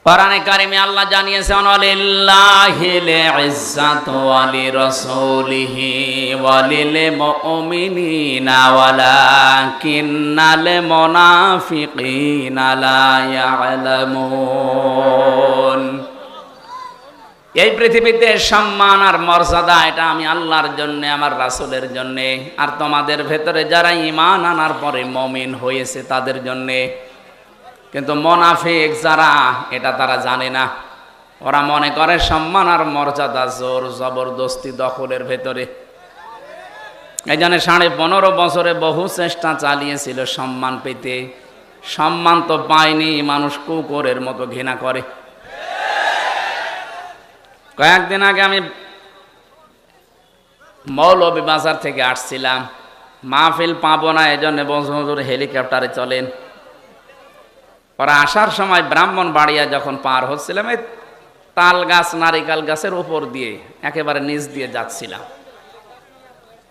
কোরআনে কারিমে আল্লাহ জানিয়েছেন লিল্লাহিল ইজ্জাতু ওয়া লিরাসূলিহি ওয়া লিল মুমিনিনা ওয়ালাকিন্নাল মুনাফিকিনা লা ইয়ালামুন। এই পৃথিবীতে সম্মান আর মর্যাদা এটা আমি আল্লাহর জন্য, আমার রাসূলের জন্য, আর তোমাদের ভেতরে যারা ঈমান আনার পরে মুমিন হয়েছে তাদের জন্য। কিন্তু মুনাফিক যারা, এটা তারা জানে না। ওরা মনে করে সম্মান আর মর্যাদা জোর জবরদস্তি দখলের ভেতরে। এই জন্য 15.5 বছরে বহু চেষ্টা চালিয়েছিল সম্মান পেতে, সম্মান তো পায়নি, মানুষ কুকুরের মতো ঘৃণা করে। কয়েকদিন আগে আমি মৌলভীবাজার থেকে আসছিলাম, মাহফিল পাবো না এজন্য বলছে হুজুর হেলিকপ্টারে চলেন। ওরা আসার সময় ব্রাহ্মণবাড়িয়া যখন পার হচ্ছিলাম, এই তাল গাছ নারিকেল গাছের উপর দিয়ে একেবারে নিচ দিয়ে যাচ্ছিলাম।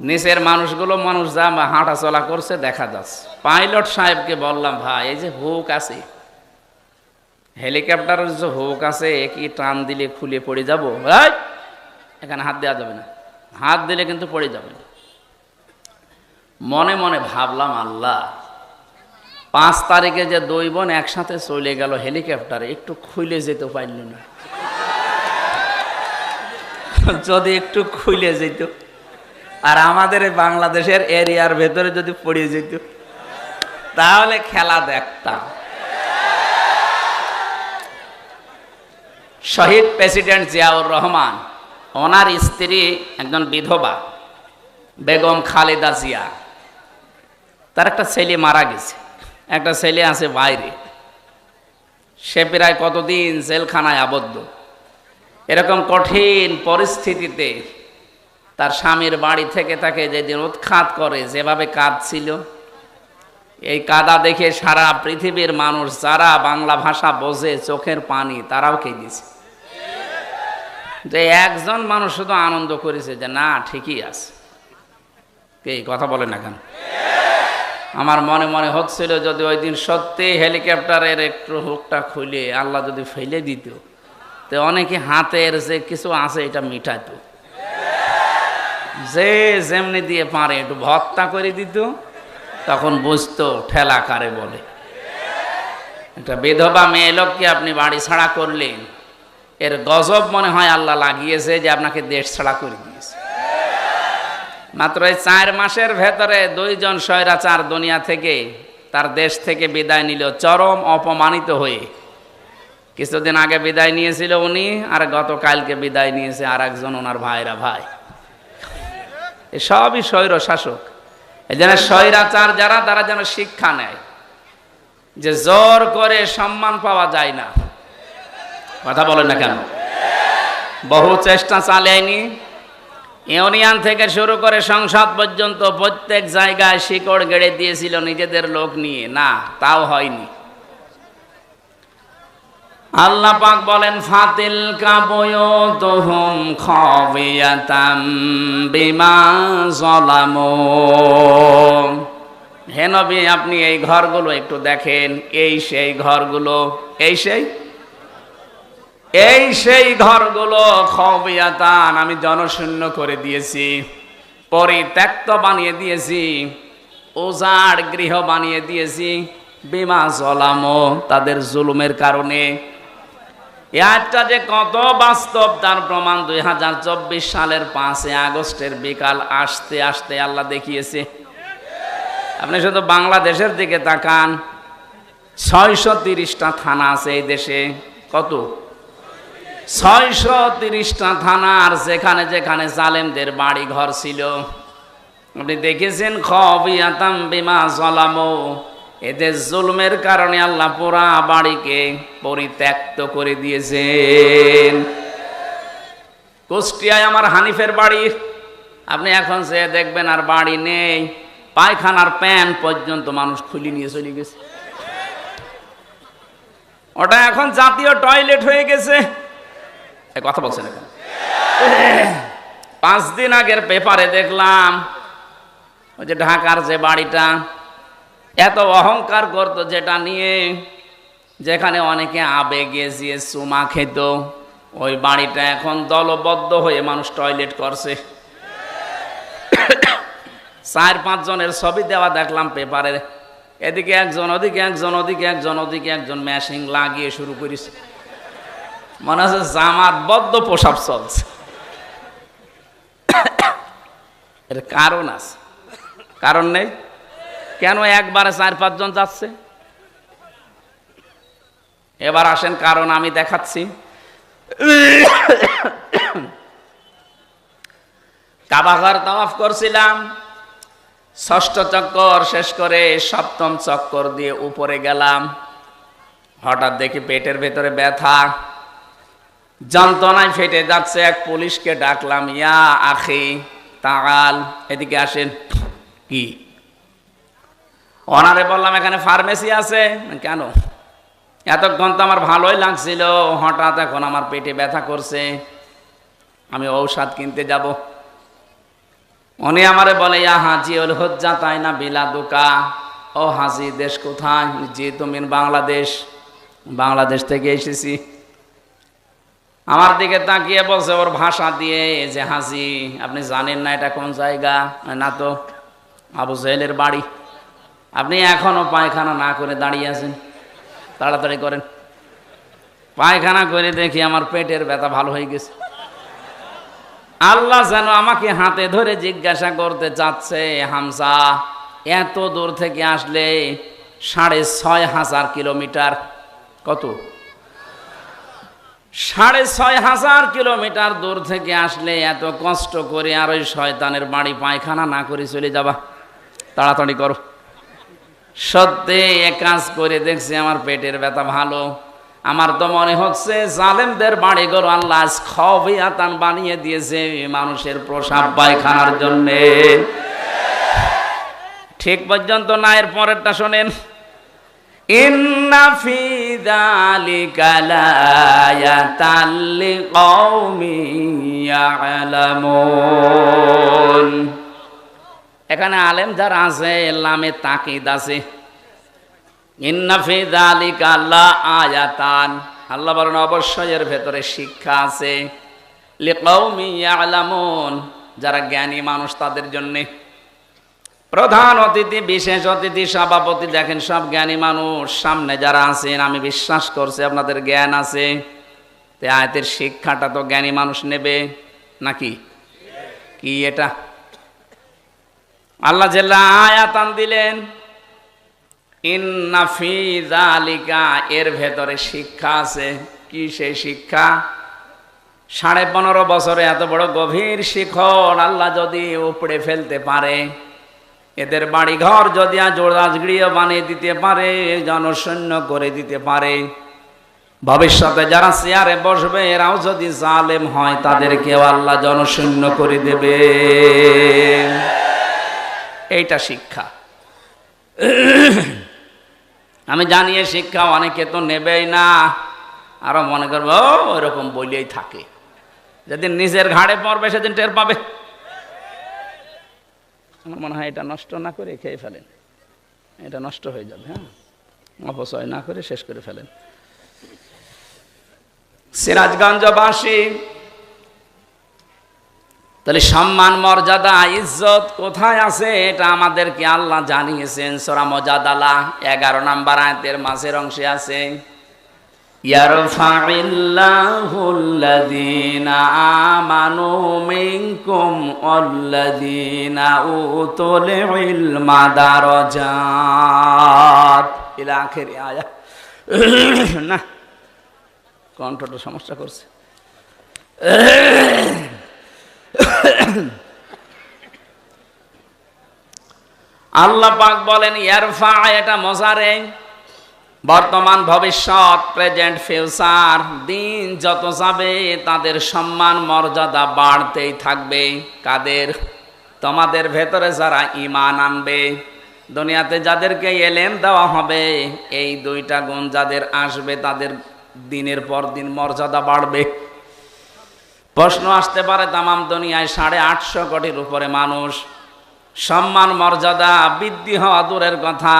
নিচের মানুষগুলো যা হাঁটা চলা করছে দেখা যাচ্ছে। পাইলট সাহেবকে বললাম, ভাই এই যে হুক আছে, হেলিকপ্টারের যে হুক আছে কি টান দিলে খুলে পড়ে যাবো? এখানে হাত দেওয়া যাবে না, হাত দিলে কিন্তু পড়ে যাবে। মনে মনে ভাবলাম, আল্লাহ 5 তারিখে যে 2 বোন একসাথে চলে গেল হেলিকপ্টারে, একটু খুলে যেতে পারল না। যদি একটু খুলে যেত আর আমাদের বাংলাদেশের এরিয়ার ভেতরে যদি পড়ে যেত, তাহলে খেলা দেখতাম। শহীদ প্রেসিডেন্ট জিয়াউর রহমান, ওনার স্ত্রী একজন বিধবা বেগম খালেদা জিয়া, তার একটা ছেলে মারা গেছে, একটা ছেলে আছে বাইরে, সে প্রায় কতদিন জেলখানায় আবদ্ধ। এরকম কঠিন পরিস্থিতিতে তার স্বামীর বাড়ি থেকে তাকে যেদিন উৎখাত করে, যেভাবে কাঁদছিল, এই কাদা দেখে সারা পৃথিবীর মানুষ যারা বাংলা ভাষা বোঝে, চোখের পানি তারাও কেঁদেছে। যে একজন মানুষ শুধু আনন্দ করেছে যে না ঠিকই আছে। কে কথা বলে না কেন? আমার মনে মনে হচ্ছিল যদি ওই দিন সত্যি হেলিকপ্টারের একটু হুকটা খুলে আল্লাহ যদি ফেলে দিত, তো অনেকে হাতের যে কিছু আছে এটা মিটাত, যে যেমনি দিয়ে পারে একটু ভত্তা করে দিত, তখন বুঝতো ঠেলা কারে বলে। একটা বিধবা মেয়ে লোককে আপনি বাড়ি ছাড়া করলেন, এর গজব মনে হয় আল্লাহ লাগিয়েছে যে আপনাকে দেশ ছাড়া করে দিয়েছে। মাত্র এই 4 মাসের ভেতরে 2 জন স্বৈরাচার দুনিয়া থেকে, তার দেশ থেকে বিদায় নিল চরম অপমানিত হয়ে। কিছুদিন আগে বিদায় নিয়েছিল উনি, আর গতকালকে বিদায় নিয়েছে আর একজন ওনার ভাইরা ভাই। সবই স্বৈর শাসক। এই জন্য স্বৈরাচার যারা, তারা যেন শিক্ষা নেয় যে জোর করে সম্মান পাওয়া যায় না। কথা বলেন না কেন? বহু চেষ্টা চালায়নি, ইউনিয়ন থেকে শুরু করে সংসদ পর্যন্ত প্রত্যেক জায়গায় শিকড় গেড়ে দিয়েছিল নিজেদের লোক নিয়ে, না তাও হয়নি। আল্লাহ পাক বলেন, ফাতিল কাবুয়ুতুহুম খাবিয়াতাম বিমা যালামু। হে নবী, আপনি এই ঘরগুলো একটু দেখেন, এই সেই ঘরগুলো, এই সেই ঘরগুলো খাবিয়াতান, আমি জনশূন্য করে দিয়েছি, পরিত্যক্ত বানিয়ে দিয়েছি, উজাড় গৃহ বানিয়ে দিয়েছি, বিমা যালামু, তাদের জুলুমের কারণে। এটা যে কত বাস্তব তার প্রমাণ 2024 সালের 5 আগস্টের বিকাল আসতে আসতে আল্লাহ দেখিয়েছে। আপনি শুধু বাংলাদেশের দিকে তাকান, 630টা থানা আছে এই দেশে। কত? 630টা থানা। আর যেখানে যেখানে জালেমদের বাড়ি ঘর ছিল, আপনি দেখেছেন খাবিয়াতাম বিমা যালামু, এদের জুলুমের কারণে আল্লাহ পুরা বাড়িকে পরিত্যক্ত করে দিয়েছেন। কুষ্টিয়ায় আমার হানিফের বাড়ি, আপনি এখন যে দেখবেন আর বাড়ি নেই, পায়খানার প্যান পর্যন্ত মানুষ খুলে নিয়ে চলে গেছে। ওটা এখন জাতীয় টয়লেট হয়ে গেছে। কথা বলছেন এখন? 5 দিন আগের পেপারে দেখলাম, ওই যে ঢাকার যে বাড়িটা এত অহংকার করতো, যেটা নিয়ে যেখানে অনেকে আবেগে গিয়ে চুমা খেত, ওই বাড়িটা এখন দলবদ্ধ হয়ে মানুষ টয়লেট করছে। 4-5 জনের ছবি দেওয়া দেখলাম পেপারে, এদিকে একজন, ওদিকে একজন, ওদিকে একজন, ওদিকে একজন, ম্যাশিং লাগিয়ে শুরু করেছে। মনে হচ্ছে জামাত বদ্ধ প্রসাব চলছে। এর কারণ আছে, কারণ নেই কেন একবারে 4-5 জন যাচ্ছে? এবার আসেন কারণ আমি দেখাচ্ছি। কাবা ঘর তাওয়াফ করছিলাম, 6ষ্ঠ চক্কর শেষ করে 7ম চক্কর দিয়ে উপরে গেলাম। হঠাৎ দেখি পেটের ভেতরে ব্যথা, যন্ত্রণায় ফেটে যাচ্ছে। এক পুলিশকে ডাকলাম, ইয়া আখি তাআল, এদিকে আসেন। কি? ওনারে বললাম এখানে ফার্মেসি আছে। কেন? এতক্ষণ তো আমার ভালোই লাগছিল, হঠাৎ এখন আমার পেটে ব্যথা করছে, আমি ঔষধ কিনতে যাব। উনি আমারে বলে, ইয়া হাজি উল হুজ্জা তাই না বিলাদুকা। ও হাজি, দেশ কোথায়? জি তুমি বাংলাদেশ। বাংলাদেশ থেকে এসেছি। আমার দিকে তাকিয়ে বলছে ওর ভাষা দিয়ে যে, হাজি আপনি জানেন না এটা কোন জায়গা? না তো, আবু জাহেলের বাড়ি। আপনি এখনো পায়খানা না করে দাঁড়িয়ে আছেন, তাড়াতাড়ি করেন। পায়খানা করে দেখি আমার পেটের ব্যথা ভালো হয়ে গেছে। আল্লাহ যেন আমাকে হাতে ধরে জিজ্ঞাসা করতে চাচ্ছে, হামজা এত দূর থেকে আসলে 6,500 কিলোমিটার, কত? 6,500 কিলোমিটার দূর থেকে আসলে এত কষ্ট করে আর ওই শয়তানের বাড়ি পায়খানা না করে চলে যাবা? তাড়াতাড়ি করো। সত্যি এক কাজ করে দেখছি আমার পেটের ব্যথা ভালো। আমার তো মনে হচ্ছে জালেমদের বাড়িঘর আল্লাহ খবিয়াতান বানিয়ে দিয়েছে মানুষের প্রসাব পায়খানার জন্যে। ঠিক পর্যন্ত না, এর পরেরটা শোনেন। ইন্না ফি যালিকা লায়াতাল লিকাউমিন ইয়ালামুন। এখানে আলেম যারা আছে লামে তাকিদ আছে। ইন্না ফি যালিকা লাআয়াতান, আল্লাহ বলেন অবশ্যই এর ভেতরে শিক্ষা আছে। লিকাউমিন ইয়ালামুন, যারা জ্ঞানী মানুষ তাদের জন্য। প্রধান অতিথি, বিশেষ অতিথি, সভাপতি, দেখেন সব জ্ঞানী মানুষ। সামনে যারা আছেন আমি বিশ্বাস করছি আপনাদের জ্ঞান আছে। তে আয়াতের শিক্ষাটা তো জ্ঞানী মানুষ নেবে নাকি? কি এটা? আল্লাহ জাল্লা আয়াতান দিলেন, ইন্না ফি যালিকা, এর ভেতরে শিক্ষা আছে। কি সেই শিক্ষা? 15.5 বছরে এত বড় গভীর শিখর আল্লাহ যদি উপড়ে ফেলতে পারে, এদের বাড়ি ঘর যদি জোড়াজগড়িয়ে বানিয়ে দিতে পারে, জনশূন্য করে দিতে পারে, ভবিষ্যতে যারা চেয়ারে বসবে এরাও যদি জালেম হয় তাদেরকেও আল্লাহ জনশূন্য করে দেবে। এইটা শিক্ষা। আমি জানি এই শিক্ষা অনেকে তো নেবেই না, আরো মনে করবো ওইরকম বলেই থাকে। যেদিন নিজের ঘাড়ে পড়বে সেদিন টের পাবে। আমার মনে হয় এটা নষ্ট না করে খেয়ে ফেলেন, এটা নষ্ট হয়ে যাবে। হ্যাঁ, অপচয় না করে শেষ করে ফেলেন। সিরাজগঞ্জবাসী, তাহলে সম্মান, মর্যাদা, ইজ্জত কোথায় আছে এটা আমাদেরকে আল্লাহ জানিয়েছেন। সূরা মুজাদালা 11 নম্বর আয়াতের মাঝের অংশে আছে, ইয়ারফাইল্লাহুল্লাযীনা আমানু মিনকুম ওয়াল্লাযীনা উতুল ইলমা দারাজাত, ইলা আখিরি আয়াত। না, কণ্ঠটা সমস্যা করছে। আল্লাহ পাক বলেন ইয়ারফা, এটা মজারে, বর্তমান, ভবিষ্যৎ, প্রেজেন্ট, ফিউচার। দিন যত যাবে তাদের সম্মান মর্যাদা বাড়তেই থাকবে। কাদের? তোমাদের ভেতরে যারা ঈমান আনবে, দুনিয়াতে যাদেরকে ইলম দেওয়া হবে, এই 2টা গুণ যাদের আসবে তাদের দিনের পর দিন মর্যাদা বাড়বে। প্রশ্ন আসতে পারে, তামাম দুনিয়ায় 850 কোটির উপরে মানুষ, সম্মান মর্যাদা বৃদ্ধি হওয়া দূরের কথা,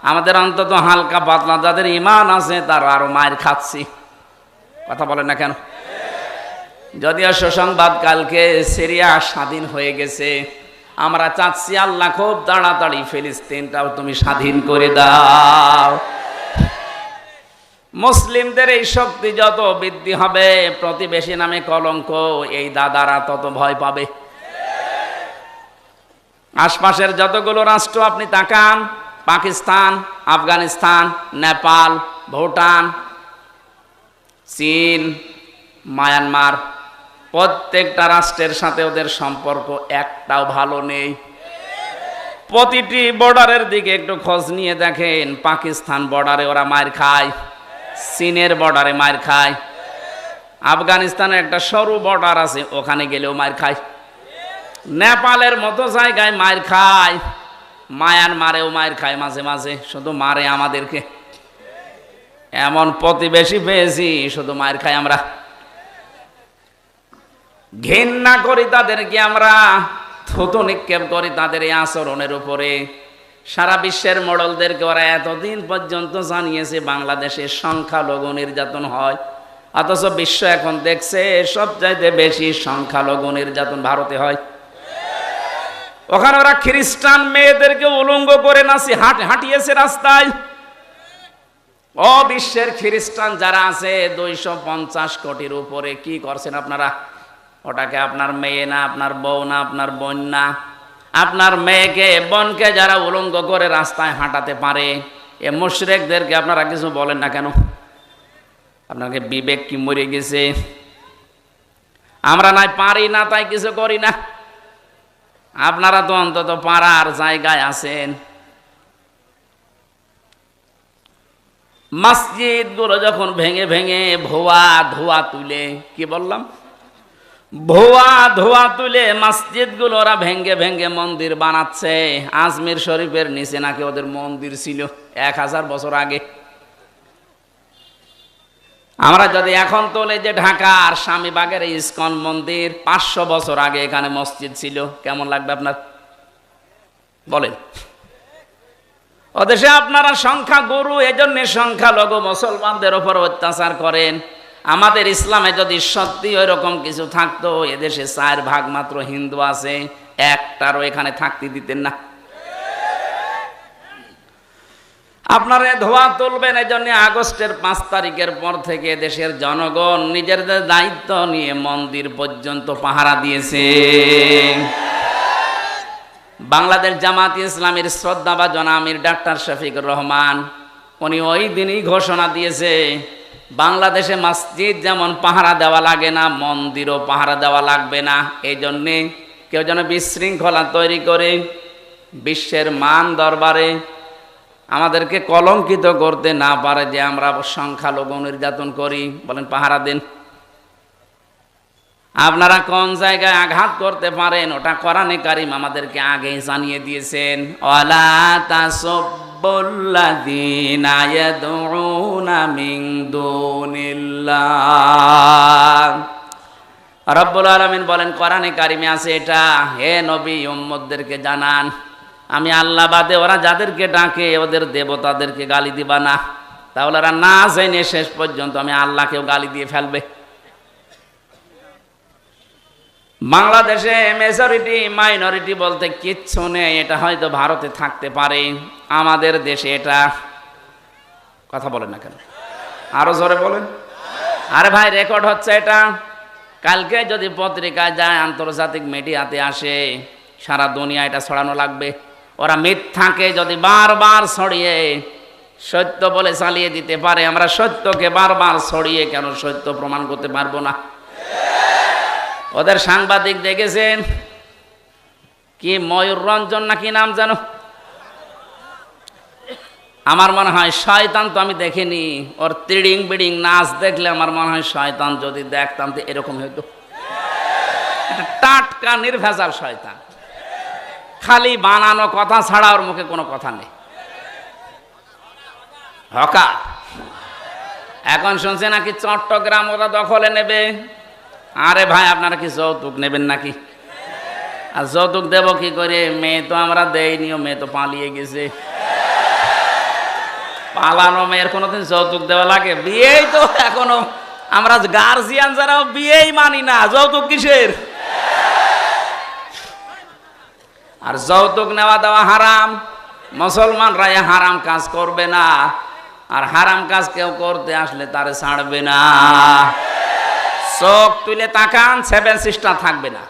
আমাদের অন্তত হালকা পাতলা যাদের ইমান আছে তারা আরো মায়ের খাচ্ছি। কথা বলেন না কেন? যদিও সুসংবাদ, কালকে সিরিয়া স্বাধীন হয়ে গেছে। আমরা চাচ্ছি আল্লাহ খুব তাড়াতাড়ি ফিলিস্তিনটাও তুমি স্বাধীন করে দাও। মুসলিমদের এই শক্তি যত বৃদ্ধি হবে, প্রতিবেশী নামে কলঙ্ক এই দাদারা তত ভয় পাবে। আশপাশের যতগুলো রাষ্ট্র আপনি তাকান, পাকিস্তান, আফগানিস্তান, নেপাল, ভুটান, চীন, মায়ানমার, প্রত্যেকটা রাষ্ট্রের সাথে ওদের সম্পর্ক একটাও ভালো নেই। প্রতিটি বর্ডারের দিকে একটু খোঁজ নিয়ে দেখেন, পাকিস্তান বর্ডারে ওরা মার খায়, চীনের বর্ডারে মার খায়, আফগানিস্তানের একটা সরু বর্ডার আছে ওখানে গেলেও মার খায়, নেপালের মতো জায়গায় মার খায়, মায়ানমারেও মার খায় মাঝে মাঝে, শুধু মারে আমাদেরকে। এমন প্রতিবেশী পেয়েছি শুধু মার খাই আমরা, ঘৃণা করি তাদেরকে, আমরা থুতু নিক্ষেপ করি তাদের এই আচরণের উপরে। সারা বিশ্বের মডেলদেরকে ওরা এতদিন পর্যন্ত জানিয়েছে বাংলাদেশে সংখ্যালঘু নির্যাতন হয়, অথচ বিশ্ব এখন দেখছে সবচাইতে বেশি সংখ্যালঘু নির্যাতন ভারতে হয়। ওখানে ওরা খ্রিস্টান মেয়েদেরকে উলঙ্গ করে নাচি হাঁটিয়েছে রাস্তায়। ও বিশ্বের খ্রিস্টান যারা আছে 250 কোটির উপরে, কি করছেন আপনারা? ওটাকে আপনার মেয়ে না, আপনার বউ না, আপনার বোন না, আপনার মেয়েকে বোনকে যারা উলঙ্গ করে রাস্তায় হাঁটাতে পারে, এ মুশরিকদেরকে আপনারা কিছু বলেন না কেন? আপনাকে বিবেক কি মরে গেছে? আমরা নাই পারি না তাই কিছু করি না, আপনারা তো অন্তত পারার জায়গায় আছেন। মসজিদ গুলো যখন ভেঙে ভেঙে ভুয়া ধোয়া তুলে, কি বললাম, ভুয়া ধোয়া তুলে মসজিদ গুলো ওরা ভেঙ্গে ভেঙ্গে মন্দির বানাচ্ছে। আজমির শরীফের নিচে নাকি ওদের মন্দির ছিল 1000 বছর আগে। আমরা যদি এখন তোলে যে ঢাকার স্বামীবাগের ইসকন মন্দির 500 বছর আগে এখানে মসজিদ ছিল, কেমন লাগবে আপনার? বলেন। ওদেশে আপনারা সংখ্যা গুরু, এজন্য সংখ্যালঘু মুসলমানদের উপর অত্যাচার করেন। আমাদের ইসলামে যদি সত্যি ওই রকম কিছু থাকতো, এদেশে 4 ভাগ মাত্র হিন্দু আছে, একটারও এখানে থাকতে দিতেন না। আপনারা ধোয়া তুলবেন, এই জন্য আগস্টের 5 তারিখের পর থেকে দেশের জনগণ নিজেদের দায়িত্ব নিয়ে মন্দির পর্যন্ত পাহারা দিয়েছে। বাংলাদেশ জামাত ইসলামীর শ্রদ্ধাভাজন আমির ডাক্তার শফিকুর রহমান, উনি ওই দিনই ঘোষণা দিয়েছে বাংলাদেশে মসজিদ যেমন পাহারা দেওয়া লাগে না, মন্দিরও পাহারা দেওয়া লাগবে না। এই জন্যে কেউ যেন বিশৃঙ্খলা তৈরি করে বিশ্বের মান দরবারে আমাদেরকে কলঙ্কিত করতে না পারে যে আমরা সংখ্যালঘু নির্যাতন করি। বলেন, পাহারা দেন। আপনারা কোন জায়গায় আঘাত করতে পারেন ওটা কোরআনে কারীম আমাদেরকে আগেই জানিয়ে দিয়েছেন। ওয়ালা তাসুবুল্লাযীনা ইয়াদউনা মিন দুনিল্লাহ। রব্বুল আলামিন বলেন কোরআনে কারীমে আছে এটা, হে নবী উম্মতদেরকে জানান আমি আল্লাহ বাদে ওরা যাদেরকে ডাকে ওদের দেবতাদেরকে গালি দিবা না, তাহলে ওরা না জেনে শেষ পর্যন্ত আমি আল্লাহকেও গালি দিয়ে ফেলবে। বাংলাদেশে মেজরিটি মাইনরিটি বলতে কিচ্ছু নেই, এটা হয়তো ভারতে থাকতে পারে, আমাদের দেশে এটা। কথা বলেন না কেন? আরো জোরে বলেন। আরে ভাই, রেকর্ড হচ্ছে এটা। কালকে যদি পত্রিকায় যায়, আন্তর্জাতিক মিডিয়াতে আসে, সারা দুনিয়া এটা ছড়ানো লাগবে। ওরা মিথ্যাকে যদি বারবার ছড়িয়ে সত্য বলে চালিয়ে দিতে পারে, আমরা সত্যকে বারবার ছড়িয়ে কেন সত্য প্রমাণ করতে পারবো না? ওদের সাংবাদিক দেখেছেন কি, ময়ূর রঞ্জন না কি নাম জানো, আমার মনে হয় শয়তান, তো আমি দেখিনি, ওর তিড়িং বিড়িং নাচ দেখলে আমার মনে হয় শয়তান যদি দেখতাম তো এরকম হইতো। টাটকা নির্ভেজাল শয়তান, খালি বানানো কথা ছাড়া ওর মুখে কোনো কথা নেই। হকা এখন শুনছে নাকি চট্টগ্রাম ওরা দখলে নেবে। আরে ভাই, আপনারা কি যৌতুক নেবেন নাকি? আর যৌতুক দেব কি করে? মেয়ে তো আমরা দেইনি, মেয়ে তো পালিয়ে গেছে। পালানো মেয়ের কোনোদিন যৌতুক দেওয়া লাগে? বিয়েই তো এখনো আমরা গার্জিয়ান যারাও বিয়েই মানি না, যৌতুক কিসের? আর যৌতুক নেওয়া দেওয়া হারাম। মুসলমানরা এ হারাম কাজ করবে না, আর হারাম কাজ কেউ করতে আসলে তারে ছাড়বে না। চোখ তুলে তাকান, 7 সিস্টার থাকবে না।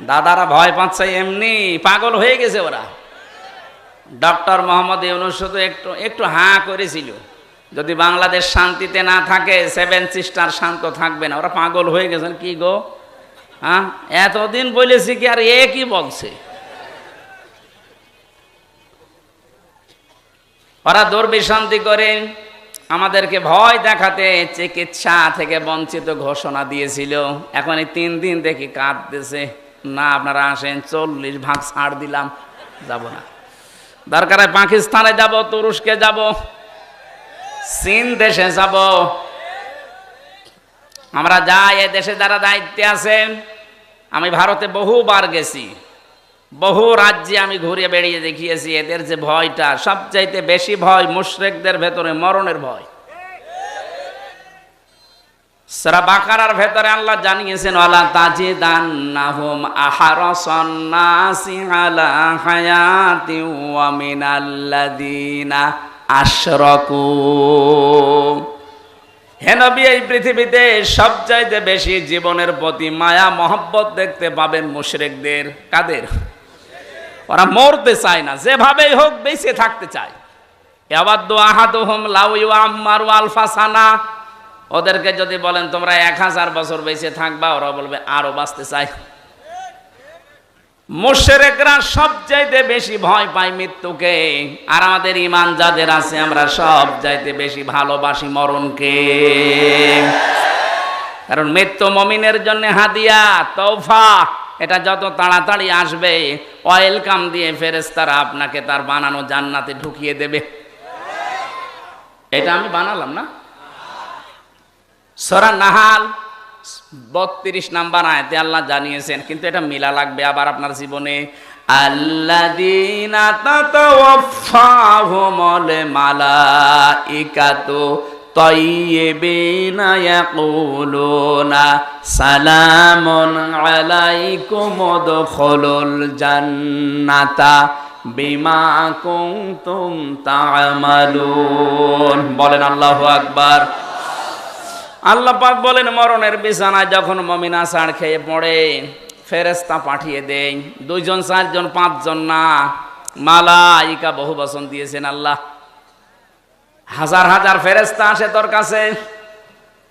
দাদারা ভয় পাচ্ছে, এমনি পাগল হয়ে গেছে ওরা। ডক্টর মোহাম্মদ ইউনূস শুধু একটু হাঁ করেছিল, যদি বাংলাদেশ শান্তিতে না থাকে 7 সিস্টার শান্ত থাকবে না। ওরা পাগল হয়ে গেছেন। কি গো, হ্যাঁ এতদিন বলেছি কি আর এ কি বলছে? ওরা দুর্বিসন্ধি করে আমাদেরকে ভয় দেখাতে চিকিৎসা থেকে বঞ্চিত ঘোষণা দিয়েছিল। এখন এই 3 দিন দেখি কাঁদতেছে, না আপনারা আসেন, 40 ভাগ ছাড় দিলাম, যাব না। দরকার হয় পাকিস্তানে যাব, তুরস্কে যাব, চীন দেশে যাব, আমরা যাই। এ দেশে যারা দায়িত্বে আছেন, আমি ভারতে বহুবার গেছি, বহু রাজ্যে আমি ঘুরে বেড়িয়ে দেখিয়েছি। এদের যে ভয়টা, সবচাইতে বেশি ভয় মুশরিকদের ভেতরে মরণের ভয়। সূরা বাকারার ভেতরে আল্লাহ জানিয়েছেন, ওয়ালা তাজিদান্নাহুম আহরাসান নাসি আলা হায়াতি ওয়া মিনাল্লাযিনা আশরাকু। হে নবী, এই পৃথিবীতে সবচাইতে বেশি জীবনের প্রতি মায়া মহব্বত দেখতে পাবেন মুশরিকদের। কাদের? ওরা মরতে চায় না, যেভাবেই হোক বেঁচে থাকতে চায়। ইয়াওয়াদ্দু আহাদুহুম লাউ ইউআম্মারু আলফা সানা। ওদেরকে যদি বলেন তোমরা 1000 বছর বেঁচে থাকবা, ওরা বলবে আরো বাঁচতে চাই। মুশরিকরা সবচাইতে বেশি ভয় পায় মৃত্যুকে, আর আমাদের ঈমান যাদের আছে আমরা সবচাইতে বেশি ভালোবাসি মরণকে। কারণ মৃত্যু মুমিনের জন্য হাদিয়া, তওফা। এটা যত তাড়াতাড়ি আসবে, ওয়েলকাম দিয়ে ফেরেশতারা আপনাকে তার বানানো জান্নাতে ঢুকিয়ে দেবে। এটা আমি বানালাম না। সূরা নাহাল 32 নাম্বার আয়াতে আল্লাহ জানিয়েছেন, কিন্তু এটা মিলা লাগবে আবার আপনার জীবনে। আল্লাযীনা তাতাওয়াফফাহুমুল মালাইকাতু তাইয়্যিবিনা ইয়াকুলুনা সালামুন আলাইকুম উদখুলুল জান্নাতা বিমা কুনতুম তা'মালুন। বলেন আল্লাহু আকবার। আল্লাহ পাক বলেন, মরণের বিছানায় যখন মুমিন আছাড় খেয়ে পড়ে, ফেরেশতা পাঠিয়ে দেয়। 2 জন 4 জন 5 জন না, মালাইকা বহু বচন দিয়েছেন আল্লাহ। হাজার হাজার ফেরেশতা আসে তোর কাছে।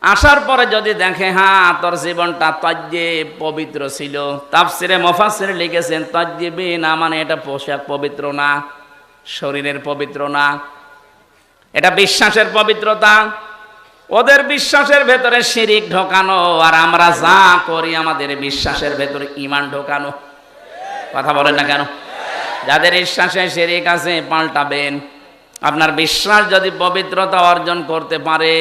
আসার পরে যদি দেখে হ্যাঁ তোর জীবনটা তাজ্জিব পবিত্র ছিল, তাফসিরে মুফাসসির লিখেছেন তাজ্জিবি না মানে এটা পোশাক পবিত্র না, শরীরের পবিত্র না, এটা বিশ্বাসের পবিত্রতা। ওদের বিশ্বাসের ভেতরে শিরিক ঢোকানো, আর আমরা যা করি আমাদের বিশ্বাসের ভেতরে ঈমান ঢোকানো। কথা বলেন না কেন? যাদের বিশ্বাসে শিরিক আছে পাল্টাবেন। আপনার বিশ্বাস যদি পবিত্রতা অর্জন করতে পারে,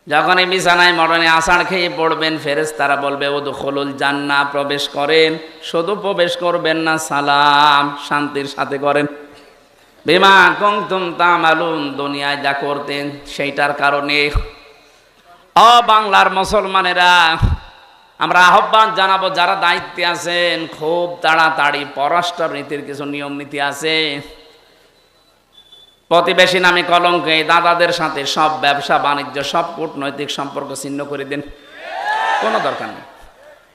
যখন এই বিছানায় মরণে আষাঢ় খেয়ে পড়বেন, ফেরেশতারা বলবে উদখুলুল জান্নাহ, প্রবেশ করেন। শুধু প্রবেশ করবেন না, সালাম শান্তির সাথে করেন। বিমা কুনতুম তা'মালুন, দুনিয়ায় যা করতেন সেইটার কারণে। ও বাংলার মুসলমানেরা, আমরা আহ্বান জানাবো যারা দায়িত্বে আছেন, খুব তাড়াতাড়ি পররাষ্ট্রনীতির কিছু নিয়ম নীতি আছে। প্রতিবেশী নামে কলঙ্ক, দাদাদের সাথে সব ব্যবসা বাণিজ্য সব কূটনৈতিক সম্পর্ক ছিন্ন করে দেন, কোনো দরকার নেই।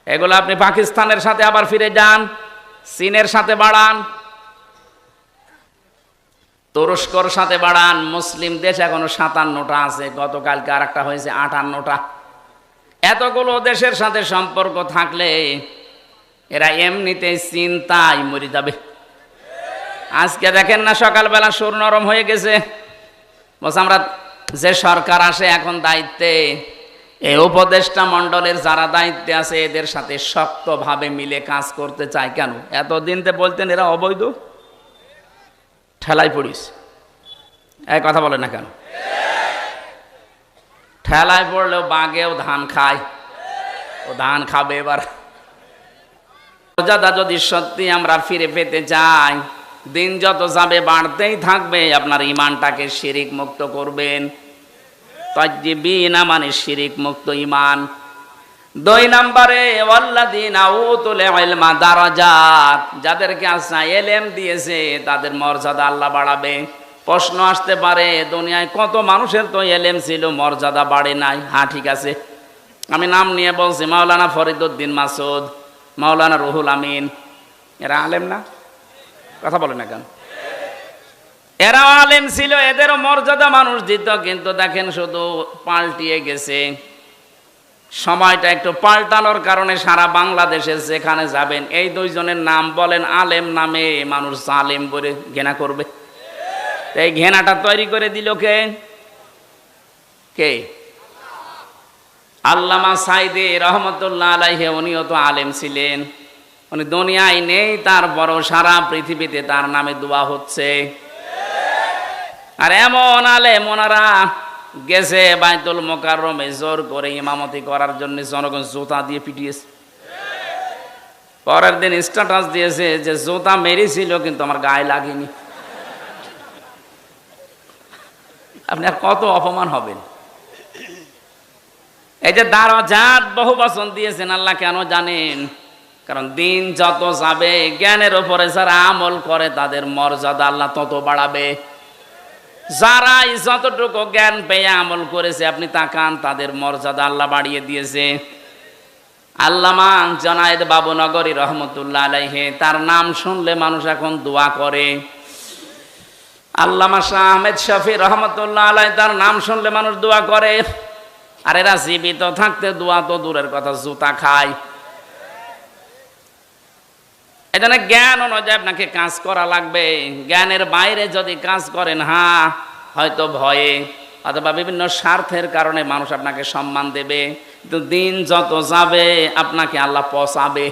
এগুলো আপনি পাকিস্তানের সাথে আবার ফিরে যান, চীনের সাথে বাড়ান, তুরস্কর সাথে বাড়ান। মুসলিম দেশ এখনো 57টা আছে, গতকালকে আর একটা হয়েছে 58টা। এতগুলো দেশের সাথে সম্পর্ক থাকলে এরা এমনিতেই চিন্তায় মরে যাবে। আজকে দেখেন না সকালবেলা সুর নরম হয়ে গেছে। বলছে আমরা যে সরকার আসে এখন দায়িত্বে, এই উপদেষ্টা মণ্ডলের যারা দায়িত্বে আছে এদের সাথে শক্তভাবে মিলে কাজ করতে চায়। কেন? এতদিন তো বলতেন এরা অবৈধ, ঠেলায় পড়িস। এই কথা বলে না কেন? ঠেলায় পড়লেও বাঘেও ধান খায়, ও ধান খাবে এবার। মর্যাদা যদি সত্যি আমরা ফিরে পেতে চাই, দিন যত যাবে বাড়তেই থাকবে, আপনার ইমানটাকে শিরিক মুক্ত করবেন। তাজ্জিবিনা মানে শিরিক মুক্ত ইমান। 2 নম্বরে ওয়াল্লাযিনা উতুল ইলমা দারাজাত, যাদেরকে আল্লাহ ইলম দিয়েছে তাদের মর্যাদা আল্লাহ বাড়াবে। প্রশ্ন আসতে পারে, দুনিয়ায় কত মানুষের তো ইলম ছিল, মর্যাদা বাড়ে নাই। হ্যাঁ ঠিক আছে, আমি নাম নিয়ে বলছি, মাওলানা ফরিদউদ্দিন মাসুদ, মাওলানা রুহুল আমিন, এরা আলেম না? কথা বলে না কেন? এরা আলেম ছিল, এদেরও মর্যাদা মানুষ দিত, কিন্তু দেখেন শুধু পাল্টিয়ে গেছে। সময়টা একটু পাল্টানোর কারণে সারা বাংলাদেশে যেখানে যাবেন এই 2 জনের নাম বলেন, আলেম নামে মানুষ জালেম বলে ঘৃণা করবে। এই ঘৃণাটা তৈরি করে দিল কে? কে? আল্লামা সাইদি রহমতুল্লাহ আলাইহি, উনিও তো আলেম ছিলেন। উনি দুনিয়ায় নেই, তারপরও সারা পৃথিবীতে তার নামে দোয়া হচ্ছে। আর এমন আলেম, ওনারা গেছে বাইতুল মোকাররমে জোর করে ইমামতি করার জন্য, জনগণ জুতা দিয়ে পিটিয়েছে। পরের দিন স্ট্যাটাস দিয়েছে যে জুতা মেরেছিল কিন্তু আমার গায়ে লাগেনি। আপনি আর কত অপমান হবেন? এই যে দারাজাত বহু বচন দিয়েছেন আল্লাহ, কেন জানেন? কারণ দিন যত যাবে, জ্ঞানের উপরে যারা আমল করে তাদের মর্যাদা আল্লাহ তত বাড়াবে। যারা যতটুকু জ্ঞান পেয়ে আমল করেছে, আপনি তাকান, তাদের মর্যাদা আল্লাহ বাড়িয়ে দিয়েছে। আল্লামা জনায়েদ বাবুনগরী রহমতুল্লাহ আলাইহি, তার নাম শুনলে মানুষ এখন দোয়া করে। আল্লামা শাহ আহমেদ শফি রহমতুল্লাহ আলাইহি, তার নাম শুনলে মানুষ দোয়া করে। আর এরা জীবিত থাকতে দোয়া তো দূরের কথা, জুতা খায়। এজন্য জ্ঞান অনুযায়ী আপনাকে কাজ করা লাগবে। জ্ঞানের বাইরে যদি কাজ করেন, হ্যাঁ হয়তো ভয়ে অথবা বিভিন্ন স্বার্থের কারণে মানুষ আপনাকে সম্মান দেবে, কিন্তু দিন যত যাবে আপনাকে আল্লাহ পচাবে।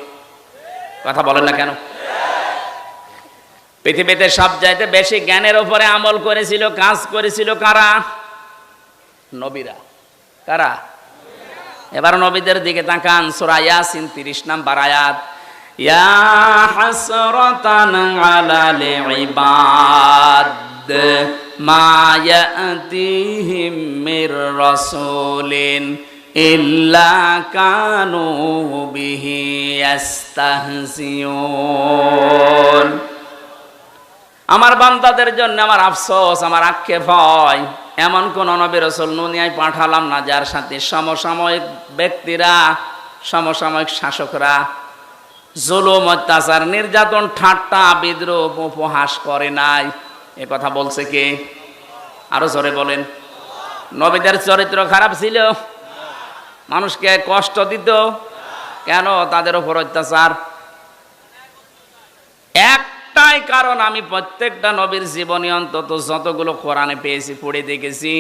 কথা বলেন না কেন? পৃথিবীতে সবচাইতে বেশি জ্ঞানের উপরে আমল করেছিল, কাজ করেছিল কারা? নবীরা। কারা? এবার নবীদের দিকে তাকান, সূরা ইয়াসিন 30 নম্বর আয়াত। ইয়া হাসরাতান আলাল ইবাদ মা ইয়াতিহিম মির রাসূলিন ইল্লা কানু বিহি ইস্তাহজিউন। আমার বান্দাদের জন্য আমার আফসোস, আমার আক্ষেপ হয়, এমন কোন নবী রাসূল দুনিয়ায় পাঠালাম না যার সাথে সমসাময়িক ব্যক্তিরা, সমসাময়িক শাসকরা জুলুম, অত্যাচার, নির্যাতন, ঠাট্টা, বিদ্রূপ, উপহাস করে নাই। এ কথা বলছে কে? আরো জোরে বলেন। নবীদের চরিত্র খারাপ ছিল? মানুষকে কষ্ট দিত? কেন তাদের উপর অত্যাচার? একটাই কারণ, আমি প্রত্যেকটা নবীর জীবনে অন্তত যতগুলো কোরআনে পেয়েছি, পড়ে দেখেছি,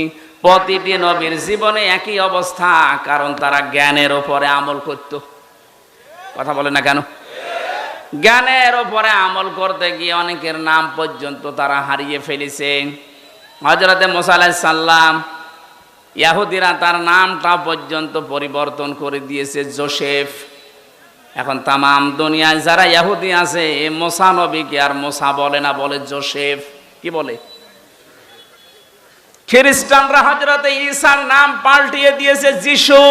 প্রতিটি নবীর জীবনে একই অবস্থা, কারণ তারা জ্ঞানের উপরে আমল করত। কথা বলে না কেন? জ্ঞানের উপরে আমল করতে গিয়ে অনেকের নাম পর্যন্ত তারা হারিয়ে ফেলেছে। হযরতে মুসা আলাইহিস সালাম, ইহুদিরা তার নামটা পর্যন্ত পরিবর্তন করে দিয়েছে জোসেফ। এখন তামাম দুনিয়ায় যারা ইহুদি আছে, এ মুসা নবীকে আর মুসা বলে না, বলে জোসেফ। কি বলে? খ্রিস্টানরা হযরতে ঈসার নাম পাল্টিয়ে দিয়েছে যিশু।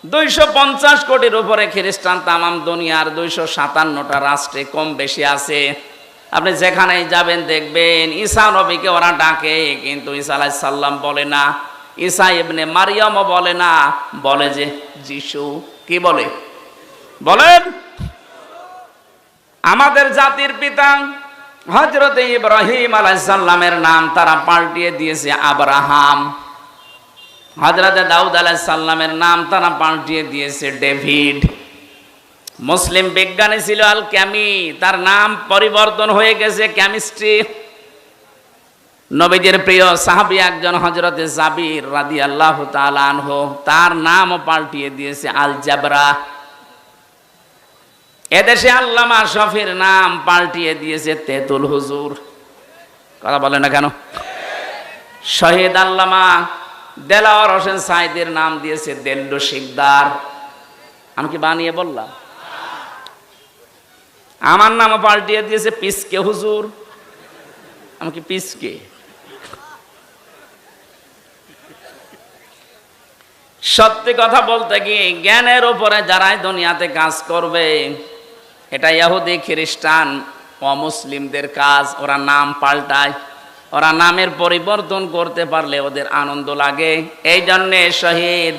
250 কোটির উপরে খ্রিস্টান তামাম দুনিয়ার 257টা রাষ্ট্রে কম বেশি আছে। আপনি যেখানেই যাবেন দেখবেন ঈসা নবীকে ওরা ডাকে, কিন্তু ঈসা আলাইহিস সালাম বলে না, ঈসা ইবনে মারিয়ামও বলে না, বলে যে যিশু। কি বলে? বলেন। আমাদের জাতির পিতা হযরতে ইব্রাহিম আলাইহিস সালামের নাম তারা পাল্টিয়ে দিয়েছে আব্রাহাম। হযরতে দাউদ আলাইহিস সালামের নাম তারা পাল্টিয়ে দিয়েছে ডেভিড। মুসলিম বিজ্ঞানী ছিল আল ক্যামি, তার নাম পরিবর্তন হয়ে গেছে কেমিস্ট্রি। নবীজির প্রিয় সাহাবী একজন হযরতে জাবির রাদিয়াল্লাহু তাআলা আনহু, তার নামও পাল্টিয়ে দিয়েছে আল জাবরা। এদেশে আল্লামা শফির নাম পাল্টিয়ে দিয়েছে তেতুল হুজুর। কথা বলে না কেন? শহীদ আল্লামা দেলাওয়ার হোসেন সাইদির নাম দিয়েছে দেল্লু শিকদার। আমি কি বানিয়ে বললাম? আমার নামও পাল্টিয়ে দিয়েছে পিসকে হুজুর। আমি কি পিসকে? সত্যি কথা বলতে কি, জ্ঞানের উপরে যারাই দুনিয়াতে কাজ করবে, এটা ইহুদি খ্রিস্টান অমুসলিমদের কাজ। ওরা নাম পাল্টায়, ওরা নামের পরিবর্তন করতে পারলে ওদের আনন্দ লাগে। এই জন্যে শহীদ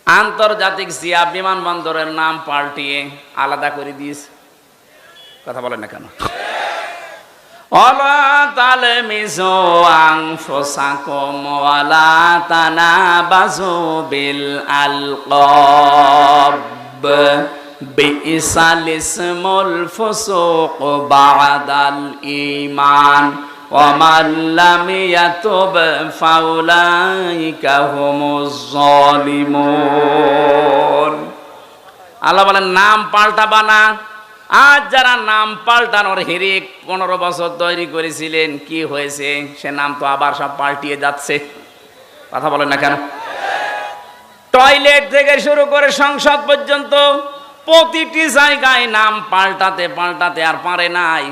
আন্তর্জাতিক জিয়া বিমানবন্দরের নাম পাল্টিয়ে আলাদা করে দিয়েছে। কথা বলেন না কেন? ওয়ালা তালমিজু আনফুসাকুম ওয়ালা তানাবাজু বিল আলকাব বিইসাল ইসমুল ফুসুক বাদাল ঈমান ওয়া মান লাম ইয়াতুব ফাউলাইকা হুমুজ জালিমুন। আল্লাহ বলেন নাম পাল্টাবা না। আজ যারা নাম পাল্টানোর হিরিক 15 বছর তৈরি করেছিলেন, কি হয়েছে? সে নাম তো আবার সব পাল্টিয়ে যাচ্ছে। কথা বলেন না কেন? টয়লেট থেকে শুরু করে সংসদ পর্যন্ত প্রতিটি জায়গায় নাম পাল্টাতে পাল্টাতে আর পারে নাই।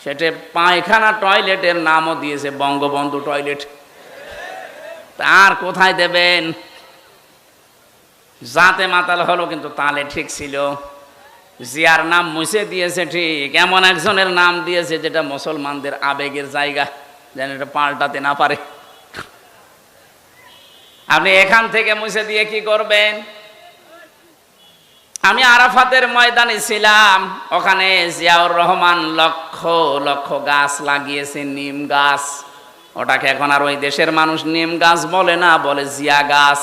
সেটা পায়খানা টয়লেটের নামও দিয়েছে বঙ্গবন্ধু টয়লেট। আর কোথায় দেবেন? জাতে মাতাল হলো কিন্তু তালে ঠিক ছিল। জিয়ার নাম মুছে দিয়েছে ঠিক, এমন একজনের নাম দিয়েছে যেটা মুসলমানদের আবেগের জায়গা, যেন এটা পাল্টাতে না পারে। আপনি এখান থেকে মুছে দিয়ে কি করবেন? আমি আরাফাতের ময়দানে ছিলাম, ওখানে জিয়াউর রহমান লক্ষ লক্ষ গাছ লাগিয়েছে, নিম গাছ। ওটাকে এখন আর ওই দেশের মানুষ নিম গাছ বলে না, বলে জিয়া গাছ।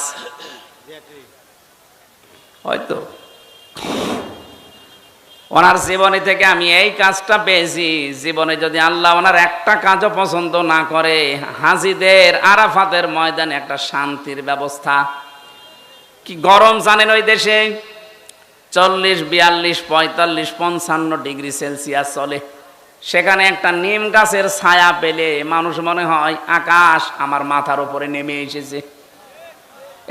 হয়তো ওনার জীবনী থেকে আমি এই কাজটা পেয়েছি। জীবনে যদি আল্লাহ ওনার একটা কাজও পছন্দ না করে, হাজিদের আরাফাতের ময়দানে একটা শান্তির ব্যবস্থা। কি গরম জানেন ওই দেশে? 40, 42, 45, 55 ডিগ্রি সেলসিয়াস চলে। সেখানে একটা নিম গাছের ছায়া পেলে মানুষ মনে হয় আকাশ আমার মাথার উপরে নেমে এসেছে।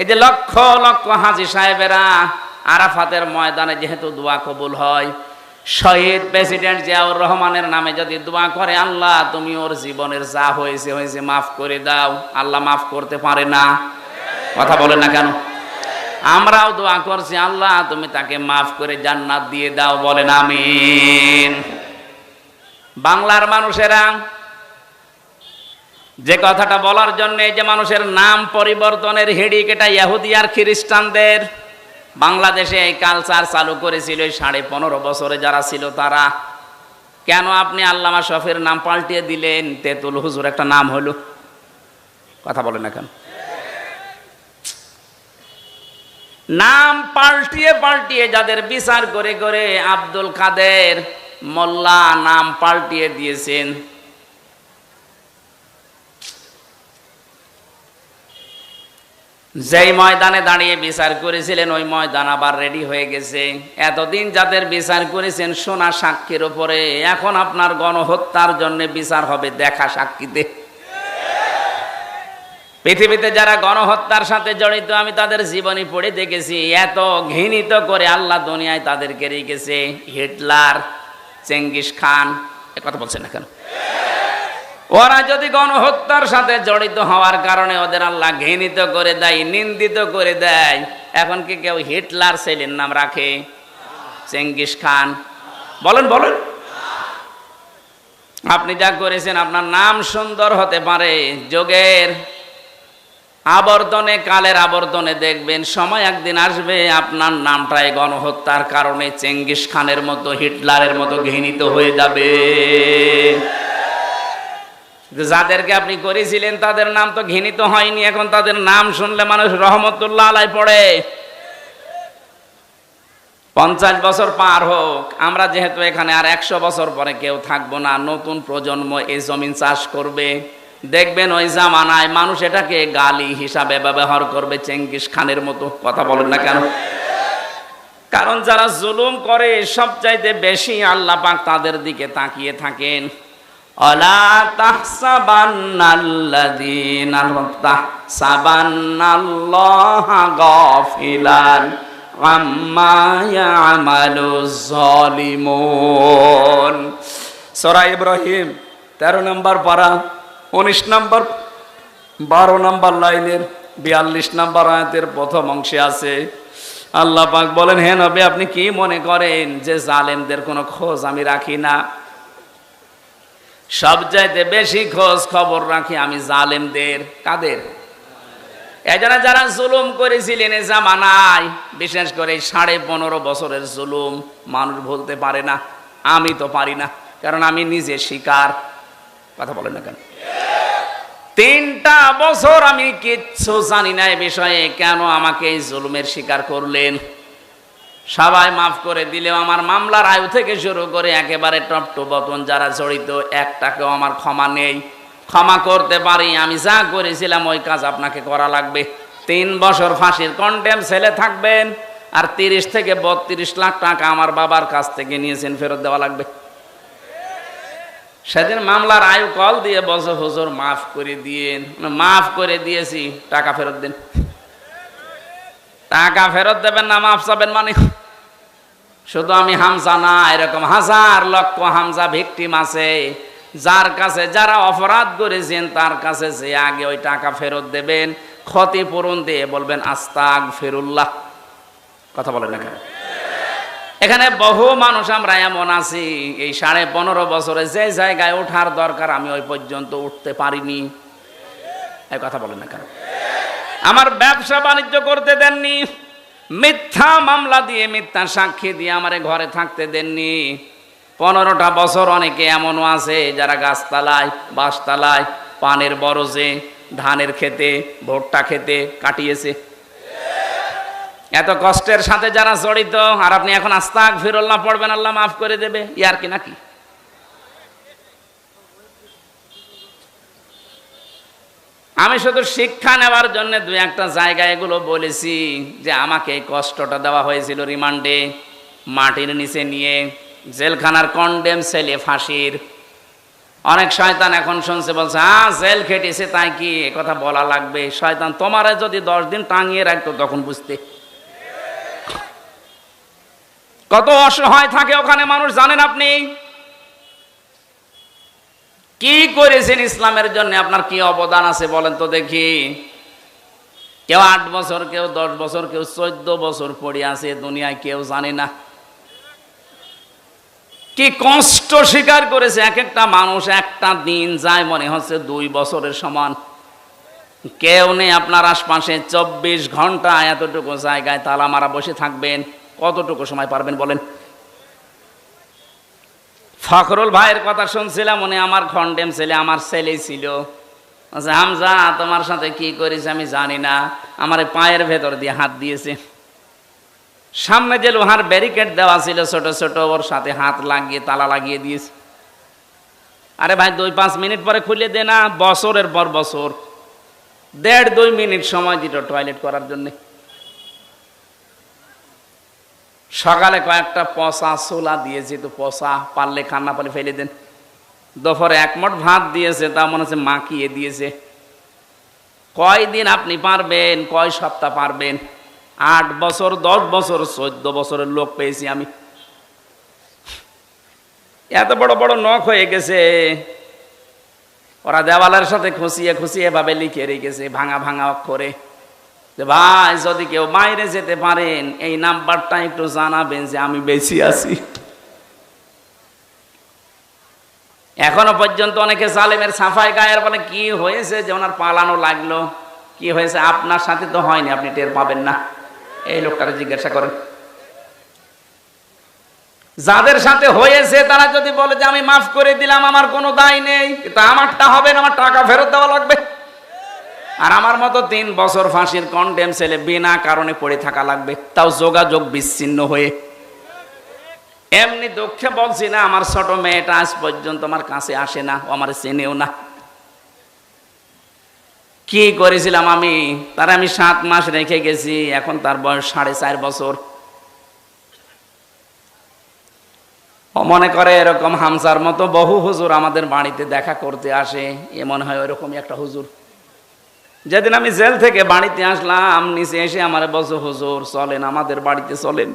এই যে লক্ষ লক্ষ হাজী সাহেবেরা আরাফাতের ময়দানে যেহেতু দোয়া কবুল হয়, শহীদ প্রেসিডেন্ট জিয়াউর রহমানের নামে যদি দোয়া করে, আল্লাহ তুমি ওর জীবনের যা হয়েছে হয়েছে মাফ করে দাও, আল্লাহ মাফ করতে পারে না? কথা বলেন না কেন? আমরাও দোয়া করছি, আল্লাহ তুমি তাকে মাফ করে জান্নাত দিয়ে দাও। বলেন আমিন। বাংলার মানুষেরা যে কথাটা বলার জন্য, যে মানুষের নাম পরিবর্তনের হিড়িক, এটা ইহুদি আর খ্রিস্টানদের। বাংলাদেশে এই কালচার চালু করেছিল 15.5 বছরে যারা ছিল তারা। কেন আপনি আল্লামা শফির নাম পাল্টিয়ে দিলেন? তেতুল হুজুর একটা নাম হলো। কথা বলেন না কেন? নাম পাল্টিয়ে পাল্টিয়ে যাদের বিচার করে করে আব্দুল কাদের মোল্লা নাম পাল্টিয়ে দিয়েছেন। যেই ময়দানে দাঁড়িয়ে বিচার করেছিলেন ওই ময়দান আবার রেডি হয়ে গেছে। এতদিন যাদের বিচার করেছেন সোনা সাক্ষীর উপরে, এখন আপনার গণহত্যার জন্য বিচার হবে দেখা সাক্ষীতে। পৃথিবীতে যারা গণহত্যার সাথে জড়িত, আমি তাদের জীবনী পড়ে দেখেছি। এত ঘৃণিত করে আল্লাহ দুনিয়ায় তাদেরকে রেখেছে। হিটলার, চেঙ্গিস খান, এ কথা বলছেন না কেন? ওরা যদি গণহত্যার সাথে জড়িত হওয়ার কারণে ওদের আল্লাহ ঘৃণিত করে দেয়, নিন্দিত করে দেয়, এখন কি কেউ হিটলার ছেলের নাম রাখে? Genghis Khan? বলেন বলেন। আপনি যা করেছেন, আপনার নাম সুন্দর হতে পারে, যোগের আবর্তনে, কালের আবর্তনে দেখবেন সময় একদিন আসবে আপনার নামটাই গণহত্যার কারণে চেঙ্গিস খানের মতো, হিটলারের মতো ঘৃণিত হয়ে যাবে। যাদেরকে আপনি করেছিলেন তাদের নাম তো ঘৃণিত হয়নি, এখন তাদের নাম শুনলে মানুষ রহমতুল্লাহ আলাই পড়ে। 50 বছর পার হোক, আমরা যেহেতু এখানে আর 100 বছর পরে কেউ থাকবো না, নতুন প্রজন্ম এই জমিন চাষ করবে। দেখবেন ওই জামানায় মানুষ এটাকে গালি হিসাবে ব্যবহার করবে, চেঙ্গিস খানের মতো। কথা বলেন না কেন? কারণ যারা জুলুম করে সবচাইতে বেশি আল্লাহ পাক তাদের দিকে তাকিয়ে থাকেন। অলা তাহসাবান্নাল্লাযীনা তাহসাবান্নাল্লাহা গাফিলান আম্মা ইয়ামালুজ জালিমুন। সূরা ইব্রাহিম 13 নম্বর পারা 19 নম্বর 12 নম্বর লাইনের 42 নম্বর আয়াতের প্রথম অংশে আছে আল্লাহ পাক বলেন, হে নবী আপনি কি মনে করেন যে জালেমদের কোনো খোঁজ আমি রাখি না? সবচাইতে বেশি খোঁজ খবর রাখি আমি জালেমদের। কাদের? এজন্য যারা জুলুম করেছিলেন এ জামানায়, বিশেষ করে 15.5 বছরের জুলুম মানুষ ভুলতে পারে না। আমি তো পারি না, কারণ আমি নিজে শিকার। কথা বলেন না কেন? 3টা বছর আমি কিচ্ছু জানি না এই বিষয়ে, কেন আমাকে এই জুলুমের শিকার করলেন। সবাই মাফ করে দিলেও আমার মামলার আয়ু থেকে শুরু করে একেবারে টপ টু বটন যারা জড়িত, একটাকেও আমার ক্ষমা নেই। ক্ষমা করতে পারি, আমি যা করেছিলাম ওই কাজ আপনাকে করা লাগবে। 3 বছর ফাঁসির কন্ডেম ছেলে থাকবেন, আর 30 থেকে 32 লাখ টাকা আমার বাবার কাছ থেকে নিয়েছেন, ফেরত দেওয়া লাগবে। সেদিন মামলার আয়ু কল দিয়ে বলছে, হুজুর মাফ করে দিয়েন। মাফ করে দিয়েছি, টাকা ফেরত দেন। টাকা ফেরত দেবেন না, মাফ চাবেন মানে? শুধু আমি হামজা না, এরকম হাজার লক্ষ হামজা ভিকটিম আছে, যার কাছে যারা অপরাধ করেছেন তার কাছে যে আগে ওই টাকা ফেরত দেবেন, ক্ষতিপূরণ দিয়ে বলবেন আস্তাগফিরুল্লাহ। কথা বলেন না কেন? এখানে বহু মানুষ আমরা এমন আছি, এই 15.5 বছরে যে জায়গায় ওঠার দরকার আমি ওই পর্যন্ত উঠতে পারিনি। এই কথা বলেন না কেন? আমার ব্যবসা বাণিজ্য করতে দেননি, মিথ্যা মামলা দিয়ে মিথ্যা সাক্ষী দিয়ে আমারে ঘরে থাকতে দেননি। 15টা বছর অনেকে এমনও আছে যারা গাছতলায়, বাঁশতলায়, পানের বরজে, ধানের খেতে, ভুট্টা খেতে কাটিয়েছে। এত কষ্টের সাথে যারা জড়িত, আর আপনি এখন আস্তাগফিরুল্লাহ পড়বেন আল্লাহ মাফ করে দেবে, ইয়ার কি নাকি? আমি শুধু শিক্ষা নেওয়ার জন্য 2-1টা জায়গায় এগুলো বলেছি যে আমাকে এই কষ্টটা দেওয়া হয়েছিল রিমান্ডে, মাটির নিচে নিয়ে, জেলখানার কন্ডেম ছেলে ফাঁসির। অনেক শয়তান এখন শুনছে, বলছে জেল খেটেছে তাই কি এ কথা বলা লাগবে? শয়তান তোমারে যদি 10 দিন টাঙিয়ে রাখতো তখন বুঝতে। কত অসহায় থাকে ওখানে মানুষ জানেন আপনি? কি করেছেন ইসলামের জন্য, আপনার কি অবদান আছে বলেন তো দেখি। কেউ 8 বছর, কেউ 10 বছর, কেউ 14 বছর পড়ে আছে দুনিয়ায়, কেউ জানে না কি কষ্ট স্বীকার করেছে। এক একটা মানুষ, একটা দিন যায় মনে হচ্ছে 2 বছরের সমান। কেউ নেই আপনার আশপাশে, 24 ঘন্টা এতটুকু জায়গায় তালা মারা বসে থাকবেন, কতটুকু সময় পারবেন বলেন? ফখরুল ভাইয়ের কথা শুনছিলাম, উনি আমার খন্ডেম ছেলে, আমার ছেলে ছিল। আচ্ছা হামজা তোমার সাথে কি করেছে আমি জানি না, আমার পায়ের ভেতর দিয়ে হাত দিয়েছে। সামনে যে লোহার ব্যারিকেড দেওয়া ছিল ছোট ছোট, ওর সাথে হাত লাগিয়ে তালা লাগিয়ে দিয়েছে। আরে ভাই 2-5 মিনিট পরে খুলে দে না। বছরের পর বছর 1.5-2 মিনিট সময় দিত টয়লেট করার জন্য। সকালে কয়েকটা পচা ছোলা দিয়েছে, তো পচা, পারলে খান, না পারলে ফেলে দেন। দুপুরে 1 মুঠ ভাত দিয়েছে, তা মনে হচ্ছে মাখিয়ে দিয়েছে। কয়দিন আপনি পারবেন, কয় সপ্তাহ পারবেন? 8 বছর, 10 বছর, 14 বছরের লোক পেয়েছি আমি। এত বড় বড় নখ হয়ে গেছে, ওরা দেওয়ালের সাথে খুশিয়ে খুশিয়ে এভাবে লিখে রেখেছে ভাঙা ভাঙা অক্ষরে যে ভাই যদি কেউ বাইরে যেতে পারেন এই নাম্বারটা একটু জানাবেন যে আমি বেঁচে আছি। এখনো পর্যন্ত অনেকে জালেমের সাফাই গায়ের বলে কি হয়েছে যে ওনার পালানো লাগলো, কি হয়েছে? আপনার সাথে তো হয়নি, আপনি টের পাবেন না। এই লোকটাকে জিজ্ঞাসা করেন। যাদের সাথে হয়েছে তারা যদি বলে যে আমি মাফ করে দিলাম, আমার কোনো দায় নেই, কিন্তু আমারটা হবে না, আমার টাকা ফেরত দেওয়া লাগবে। আর আমার মতো 3 বছর ফাঁসির কন্ডেম ছেলে বিনা কারণে পড়ে থাকা লাগবে, তাও যোগাযোগ বিচ্ছিন্ন হয়ে। এমনি দুঃখে বলছি না, আমার ছোট মেয়েটা আজ পর্যন্ত আমার কাছে আসে না, ও আমার চেনেও না। কি করেছিলাম আমি? তার আমি 7 মাস রেখে গেছি, এখন তার বয়স 4.5 বছর। ও মনে করে এরকম হামজার মতো বহু হুজুর আমাদের বাড়িতে দেখা করতে আসে, এ মনে হয় ওইরকমই একটা হুজুর। যেদিন আমি জেল থেকে বাড়িতে আসলাম, নিচে এসে আমার বলছে, হুজুর চলেন আমাদের বাড়িতে চলেন।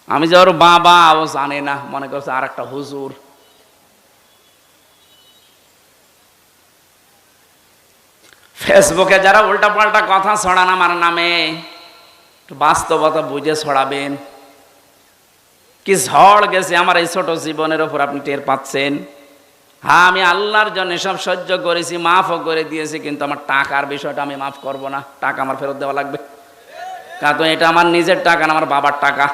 আমি যে ওর বাবা, ও জানে না, মনে করছে আর একটা হুজুর। ফেসবুকে যারা উল্টা পাল্টা কথা ছড়ান আমার নামে, বাস্তবতা বুঝে ছড়াবেন। কি ঝড় গেছে আমার এই ছোট জীবনের ওপর, আপনি টের পাচ্ছেন। হ্যাঁ, আমি আল্লাহর জন্য সব সহ্য করেছি, মাফও করে দিয়েছি, কিন্তু আমার টাকার বিষয়টা আমি মাফ করব না। টাকা আমার ফেরত দেওয়া লাগবে, কারণ এটা আমার নিজের টাকা না, আমার বাবার টাকা।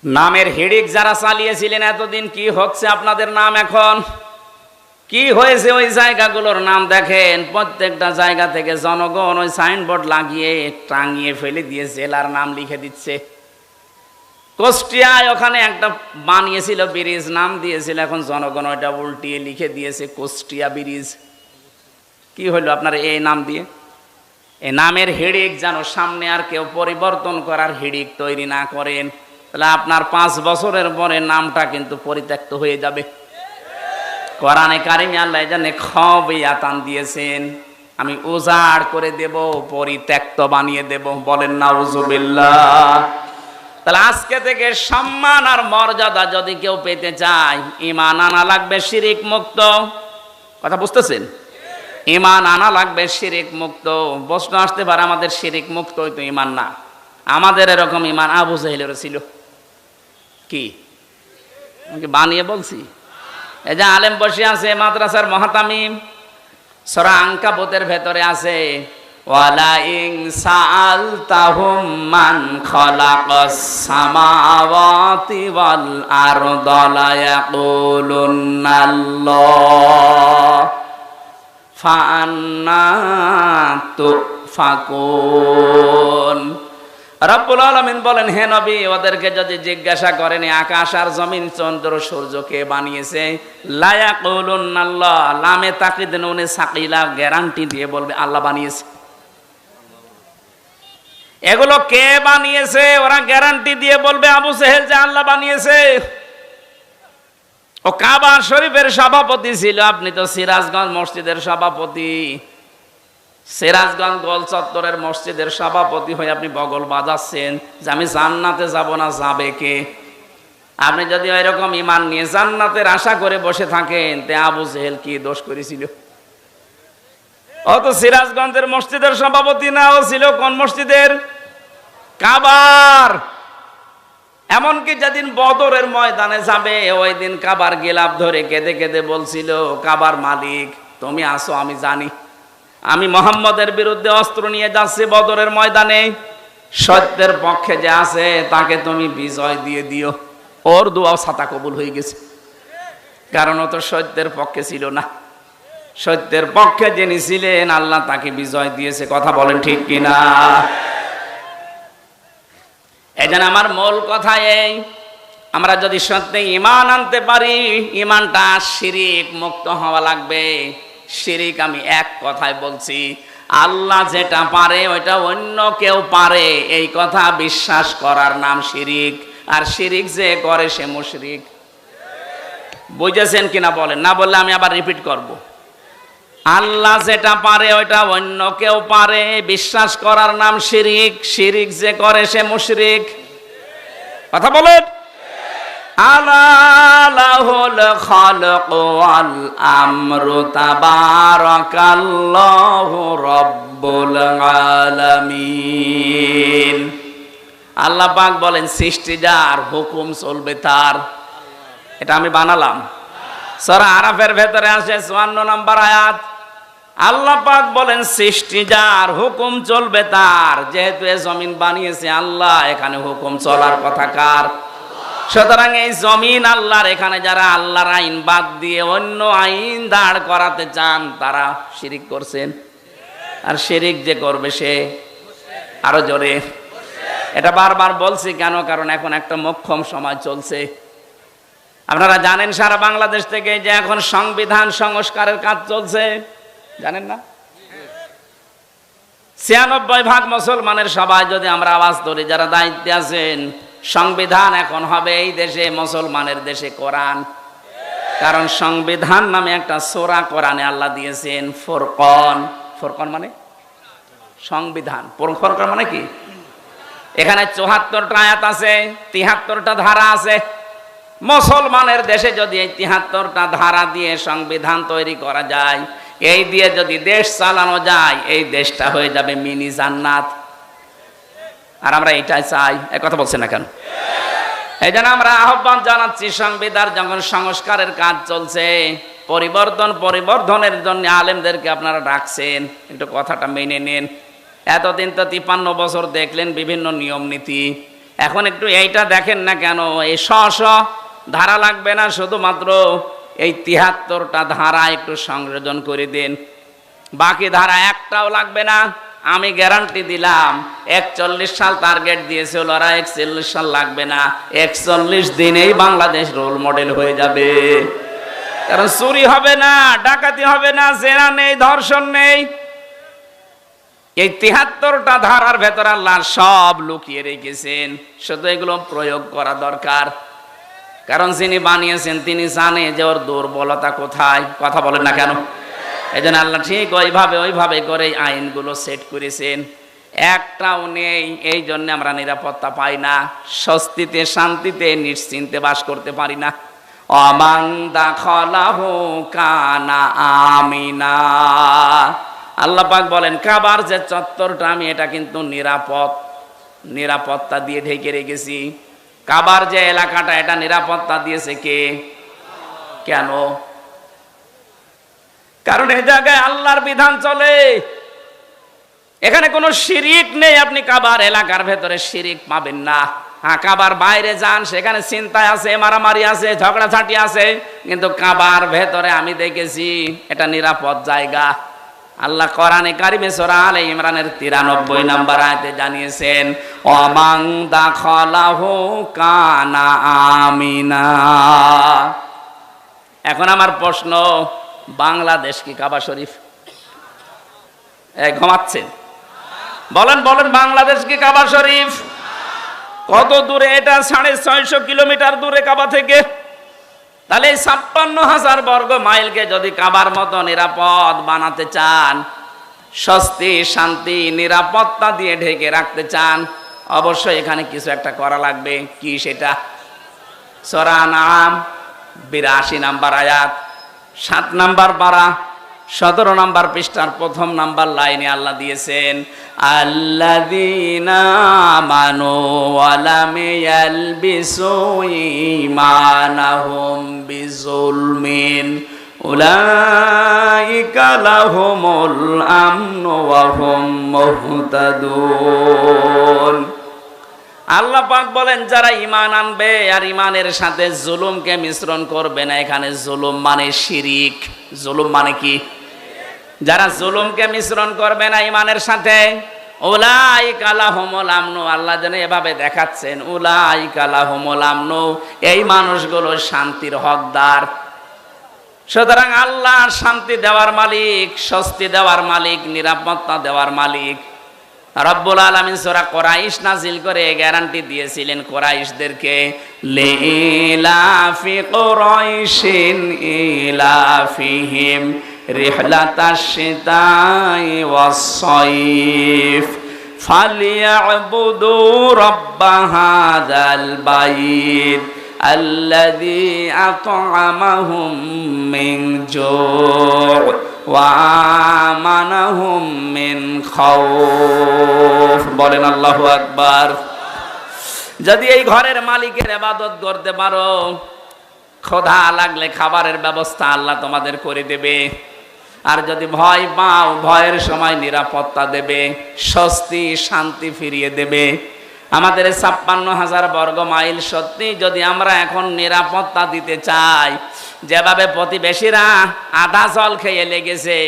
নামের হিড়িক যারা চালিয়েছিলেন এতদিন, কি হচ্ছে আপনাদের নাম এখন? কি হয়েছে ওই জায়গাগুলোর নাম দেখেন। প্রত্যেকটা জায়গা থেকে জনগণ ওই সাইনবোর্ড লাগিয়ে টাঙিয়ে ফেলে দিয়ে জেলার নাম লিখে দিচ্ছে। কুষ্টিয়ায় ওখানে একটা বানিয়েছিল ব্রিজ, নাম দিয়েছিল, এখন জনগণ ওইটা উল্টিয়ে লিখে দিয়েছে কুষ্টিয়া ব্রিজ। কি হলো আপনার এই নাম দিয়ে? এই নামের হিড়িক যেন সামনে আর কেউ পরিবর্তন করার হিড়িক তৈরি না করেন, তাহলে আপনার 5 বছরের পরে নামটা কিন্তু পরিত্যক্ত হয়ে যাবে। কোরআনে কারিমে আল্লাহ জানে খবিয়াতান দিয়েছেন, আমি উজাড় করে দেব, পরিত্যক্ত বানিয়ে দেব। বলেন নাউজুবিল্লাহ। তাহলে আজকে থেকে সম্মান আর মর্যাদা যদি কেউ পেতে চায়, ঈমান আনা লাগবে শিরিক মুক্ত। কথা বুঝতেছেন? ঈমান আনা লাগবে শিরিক মুক্ত। প্রশ্ন আসতে পারে, আমাদের শিরিক মুক্ত হইতো ঈমান না। আমাদের এরকম ঈমান আবু জাহেলের ছিল। কি আমি বানিয়ে বলছি? এই যে আলেম বসে আছে মাদ্রাসার মুহতামিম, সূরা আনকাবুতের ভেতরে আছে, ওয়ালা ইন সাআলতাহুম মান খালাকাস সামাওয়াতি ওয়াল আরদা লা ইয়াকুলুন্নাল্লাহ ফাআন্না তুফাকুন। রব্বুল আলামিন বলেন, হে নবী, ওদেরকে যদি জিজ্ঞাসা করেন আকাশ আর জমিন, চন্দ্র সূর্য কে বানিয়েছে, লা ইয়াকুলুন্নাল্লাহ, লামে তাকিদ নুনে সাকিলা, গ্যারান্টি দিয়ে বলবে আল্লাহ বানিয়েছে। এগুলো কে বানিয়েছে? ওরা গ্যারান্টি দিয়ে বলবে আবু জেহেল যে আল্লাহ বানিয়েছে। ও কাবা শরীফের সভাপতি ছিল, আপনি তো সিরাজগঞ্জ মসজিদের সভাপতি। সিরাজগঞ্জ গোল চত্বরের মসজিদের সভাপতি হয়ে আপনি বগল বাজাচ্ছেন যে আমি জান্নাতে যাব না, যাবে কে? আপনি যদি এরকম ঈমান নিয়ে জান্নাতের আশা করে বসে থাকেন, তে আবু জেহেল কি দোষ করেছিল? ও তো সিরাজগঞ্জের মসজিদের সভাপতি না, ও ছিল কোন মসজিদের? কাবার। এমনকি যেদিন বদরের ময়দানে যাবে, ওই দিন কাবার গিলাফ ধরে কেঁদে কেঁদে বলছিল, কাবার মালিক তুমি আসো, আমি জানি আমি মুহাম্মদের বিরুদ্ধে অস্ত্র নিয়ে যাচ্ছি বদরের ময়দানে, সত্যের পক্ষে যে আছে তাকে তুমি বিজয় দিয়ে দিও। ওর দোয়াও ছাতা কবুল হয়ে গেছে, কারণ ও তো সত্যের পক্ষে ছিল না। সত্যের পক্ষে যিনি ছিলেন আল্লাহ তাকে বিজয় দিয়েছে। কথা বলেন ঠিক কিনা? এই জন্য আমার মূল কথা এই, আমরা যদি সত্যি ঈমান আনতে পারি, ঈমানটা শিরিক মুক্ত হওয়া লাগবে। শিরিক আমি এক কথায় বলছি, আল্লাহ যেটা পারে ওইটা অন্য কেউ পারে, এই কথা বিশ্বাস করার নাম শিরিক। আর শিরিক যে করে সে মুশরিক। বুঝেছেন কিনা বলেন? না বললে আমি আবার রিপিট করব। আল্লাহ যেটা পারে ওইটা অন্য কেউ পারে, বিশ্বাস করার নাম শিরিক। শিরিক যে করে সে মুশরিক। কথা বলেন। আলা লাহুল খালকু ওয়াল আমরু তাবারাকাল্লাহু রাব্বুল আলামিন। আল্লাহ পাক বলেন, সৃষ্টি যার, হুকুম চলবে তার। এটা আমি বানালাম। সূরা আরাফের ভেতরে আছে 54 নম্বর আয়াত। আল্লাহ পাক বলেন, সৃষ্টি যার, হুকুম চলবে তার। যেহেতু এই জমিন বানিয়েছে আল্লাহ, এখানে হুকুম চলার কথা কার? সুতরাং এই জমিন আল্লাহর, এখানে যারা আল্লাহর আইন বাদ দিয়ে অন্য আইন দাঁড় করাতে চান তারা শিরিক করছেন। আর শিরিক যে করবে সে, আরো জোরে, এটা বারবার বলছি কেন? কারণ এখন একটা মোক্ষম সমাজ চলছে। আপনারা জানেন সারা বাংলাদেশ থেকে যে এখন সংবিধান সংস্কারের কাজ চলছে, জানেন না? 96% মুসলমানের সবাই যদি আমরা আওয়াজ ধরি, যারা দায়িত্বে আছেন, সংবিধান এখন হবে এই দেশে মুসলমানের দেশে কোরআন। কারণ সংবিধান নামে একটা সূরা কোরআনে আল্লাহ দিয়েছেন ফুরকান। ফুরকান মানে সংবিধান, ফুরকান মানে কি? এখানে 74টা আয়াত আছে, 73টা ধারা আছে। মুসলমানের দেশে যদি এই 73টা ধারা দিয়ে সংবিধান তৈরি করা যায়, এই দিয়ে যদি দেশ চালানো যায়, এই দেশটা হয়ে যাবে মিনি জান্নাত। আর আমরা এটাই চাই। এই কথা বলছেন না কেন? এই জন্য আমরা আহ্বান জানাচ্ছি, সংবিধান যখন সংস্কারের কাজ চলছে, পরিবর্ধনের জন্য আলেমদেরকে আপনারা ডাকছেন, একটু কথাটা মেনে নেন। এতদিন তো 53 বছর দেখলেন বিভিন্ন নিয়ম নীতি, এখন একটু এইটা দেখেন না কেন? এই ধারা লাগবে না, শুধুমাত্র এই 73টা ধারা একটু সংযোজন করে দিন। বাকি ধারা একটাও লাগবে না। আমি গ্যারান্টি দিলাম, 41 সাল টার্গেট দিয়েছিল, ওরা 41 সাল লাগবে না, 41 দিনেই বাংলাদেশ রোল মডেল হয়ে যাবে। কারণ চুরি হবে না, ডাকাতি হবে না, জেনা নেই, ধর্ষণ নেই। এই 73টা ধারার ভেতর আল্লাহ সব লুকিয়ে রেখেছেন, শুধু এগুলো প্রয়োগ করা দরকার। কারণ যিনি বানিয়েছেন তিনি জানে যে ওর দুর্বলতা কোথায়। কথা বলেন না কেন? এই জন্য আল্লাহ ঠিক ওইভাবে করে আইনগুলো সেট করেছেন। একটাও নেই, এই জন্য আমরা নিরাপত্তা পাই না, স্বস্তিতে শান্তিতে নিশ্চিন্তে বাস করতে পারি না। অমান দাখালাহু কানা আমিনা। আল্লাহ পাক বলেন, কাবার যে চত্বরটা আমি এটা কিন্তু নিরাপত্তা দিয়ে ঢেকে রেখেছি। কাবার যে এলাকাটা এটা নিরাপত্তা দিয়েছে কে? কেন? কারণ এই জায়গায় আল্লাহর বিধান চলে, এখানে কোনো শিরিক নেই। আপনি কাবার এলাকার ভেতরে শিরিক পাবেন না। হ্যাঁ, কাবার বাইরে যান, সেখানে চিন্তায় আছে, মারামারি আছে, ঝগড়াঝাটি আছে, কিন্তু কাবার ভেতরে আমি দেখেছি এটা নিরাপদ জায়গা। আল্লাহ কোরআনে কারিমে সূরা আলে ইমরানের 93 নম্বর আয়াতে জানিয়েছেন, ওয়ামান দাখালাহু কানা আমিনা। এখন আমার প্রশ্ন, বাংলাদেশ কি কাবা শরীফ? ঘুমাচ্ছেন? বলেন বাংলাদেশ কি কাবা শরীফ? কত দূরে এটা? 650 কিলোমিটার দূরে কাবা থেকে। তাহলে এই 56,000 বর্গ মাইলকে যদি কাবার মতো নিরাপদ বানাতে চান, স্বস্তি শান্তি নিরাপত্তা দিয়ে ঢেকে রাখতে চান, অবশ্যই এখানে কিছু একটা করা লাগবে। কি সেটা? সূরা আনআম 82 নম্বর আয়াত, 7 নম্বর পারা, 17 নম্বর পৃষ্ঠার 1ম নাম্বার লাইনে আল্লাহ দিয়েছেন, আল্লাযীনা আমানু ওয়া লাম ইয়ালবিসু ঈমানাহুম বিযুলমিন উলাইকা লাহুমুল আমনু ওয়া হুম মুহতাদুন। আল্লাহ পাক বলেন, যারা ঈমান আনবে আর ঈমানের সাথে জুলুমকে মিশ্রণ করবে না। এখানে জুলুম মানে শিরিক। জুলুম মানে কি? যারা জুলুমকে মিশ্রণ করবে না ঈমানের সাথে, উলাইকা লাহুমুল আমনু। আল্লাহ যেন এভাবে দেখাচ্ছেন, উলাইকা লাহুমুল আমনু, এই মানুষগুলো শান্তির হকদার। সুতরাং আল্লাহ শান্তি দেওয়ার মালিক, স্বস্তি দেওয়ার মালিক, নিরাপত্তা দেওয়ার মালিক। রব্বুল আলামিন সূরা কুরাইশ নাজিল করে গ্যারান্টি দিয়েছিলেন কুরাইশদেরকে, লিলাফি কুরাইশিন ইলাফিহিম রিহলাতাশ শিতাই ওয়াস সাইফ ফালিয়াবুদু রাব্ব হাযাল বাইত আল্লাযী আত'আমাহুম মিন জু' ওয়া আমানাহুম মিন খাউফ। বলেন আল্লাহু আকবার। যদি এই ঘরের মালিকের ইবাদত করতে পারো, ক্ষুধা লাগলে খাবারের ব্যবস্থা আল্লাহ তোমাদের করে দেবে। আর যদি ভয় পাও, ভয়ের সময় নিরাপত্তা দেবে, স্বস্তি শান্তি ফিরিয়ে দেবে। আমাদের 56,000 বর্গ মাইল সত্যি যদি আমরা এখন নিরাপত্তা দিতে চাই, যেভাবে প্রতিবেশীরা আধা জল খেয়ে লেগেছে,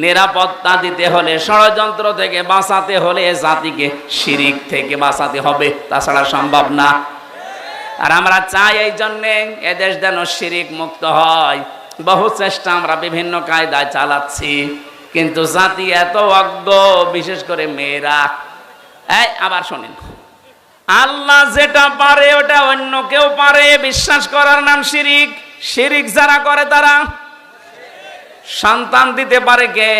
নিরাপত্তা দিতে হলে, ষড়যন্ত্র থেকে বাঁচাতে হলে জাতিকে শিরিক থেকে বাঁচাতে হবে, তাছাড়া সম্ভব না। আর আমরা চাই এই জন্যে এদেশ যেন শিরিক মুক্ত হয়। বহু চেষ্টা আমরা বিভিন্ন কায়দায় চালাচ্ছি, কিন্তু জাতি এত অজ্ঞ, বিশেষ করে মেয়েরা। আবার শোনেন, আল্লাহ যেটা পারে ওটা অন্য কেউ পারে বিশ্বাস করার নাম শিরিক। শিরিক যারা করে তারা সন্তান দিতে পারে কে?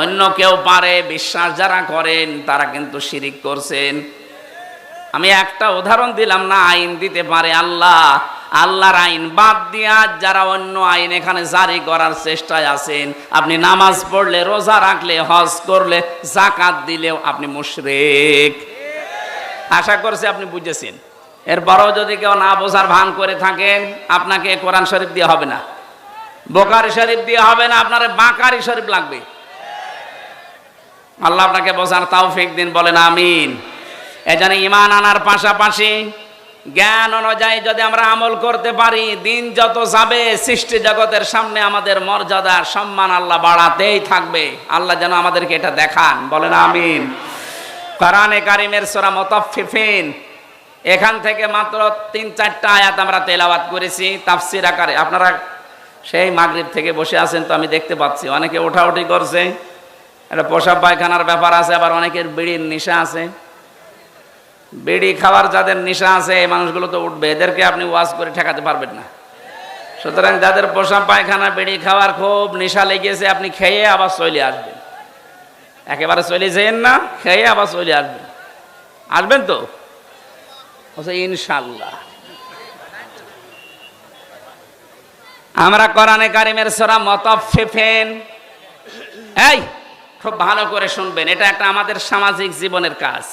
অন্য কেউ পারে। বিশ্বাস যারা করেন তারা কিন্তু শিরিক করছেন। আমি একটা উদাহরণ দিলাম না, আইন দিতে পারে আল্লাহ। আল্লাহর আইন বাদ দিয়া যারা অন্য আইন এখানে জারি করার চেষ্টায় আছেন, আপনি নামাজ পড়লে, রোজা রাখলে, হজ করলে, যাকাত দিলেও আপনি মুশরিক। আশা করছি আপনি বুঝেছেন। এরপরও যদি কেউ না বোঝার ভান করে থাকেন, আপনাকে কোরআন শরীফ দিয়ে হবে না, বুখারী শরীফ দিয়ে হবে না, আপনার বাকারি শরীফ লাগবে। আল্লাহ আপনাকে বোঝার তৌফিক দিন, বলেন আমিন। এজন্য ঈমান আনার পাশাপাশি জ্ঞান অনুযায়ী যদি আমরা আমল করতে পারি, দিন যত যাবে সৃষ্টি জগতের সামনে আমাদের মর্যাদা সম্মান আল্লাহ বাড়াতেই থাকবে। আল্লাহ যেন আমাদেরকে এটা দেখান, বলেন আমিন। কোরআনে কারীমের সূরা মুতাফফিফিন, এখান থেকে মাত্র ৩-৪টা আয়াত আমরা তেলাওয়াত করেছি তাফসীর আকারে। আপনারা সেই মাগরিব থেকে বসে আছেন তো, আমি দেখতে পাচ্ছি অনেকে ওঠাউঠি করছে। এটা পেশাব পায়খানার ব্যাপার আছে, আবার অনেকের বিড়ির নেশা আছে। বিড়ি খাওয়ার যাদের নেশা আছে এই মানুষগুলো তো উঠবে, এদেরকে আপনি ওয়াজ করে ঠেকাতে পারবেন না। সুতরাং যাদের পেশাব পায়খানা, বিড়ি খাওয়ার খুব নেশা লেগেছে, আপনি খেয়ে আবার চলে আসবেন। একেবারে চলে যেন না, খেয়ে আবার চলে আসবেন। আসবেন তো ইনশাআল্লাহ। আমরা কোরআনে কারীমের সূরা মুতাফফিফিন, এই খুব ভালো করে শুনবেন, এটা একটা আমাদের সামাজিক জীবনের কাজ।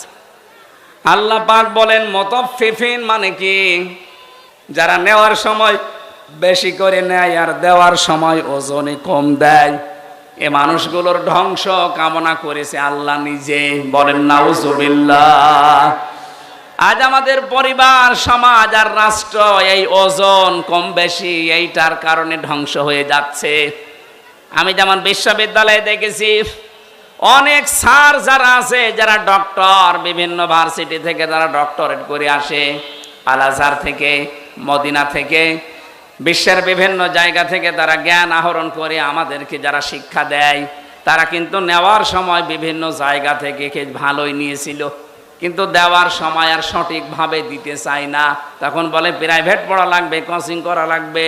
আল্লাহ পাক বলেন মুতাফফিফিন মানে কি? যারা নেওয়ার সময় বেশি করে নেয় আর দেওয়ার সময় ওজনে কম দেয়, এ মানুষগুলোর ধ্বংস কামনা করেছে আল্লাহ নিজে, বলেন নাউজুবিল্লাহ। আজ আমাদের পরিবার, সমাজ আর রাষ্ট্র এই ওজন কম বেশি এইটার কারণে ধ্বংস হয়ে যাচ্ছে। আমি যেমন বিশ্ববিদ্যালয়ে দেখেছি অনেক স্যার যারা আছে, যারা ডক্টর, বিভিন্ন ভার্সিটি থেকে যারা ডক্টরেট করে আসে, আল আজহার থেকে, মদিনা থেকে, বিশ্বের বিভিন্ন জায়গা থেকে তারা জ্ঞান আহরণ করে আমাদেরকে যারা শিক্ষা দেয়, তারা কিন্তু নেওয়ার সময় বিভিন্ন জায়গা থেকে ভালোই নিয়েছিল, কিন্তু দেওয়ার সময় আর সঠিকভাবে দিতে চায় না। তখন বলে প্রাইভেট পড়া লাগবে, কোচিং করা লাগবে,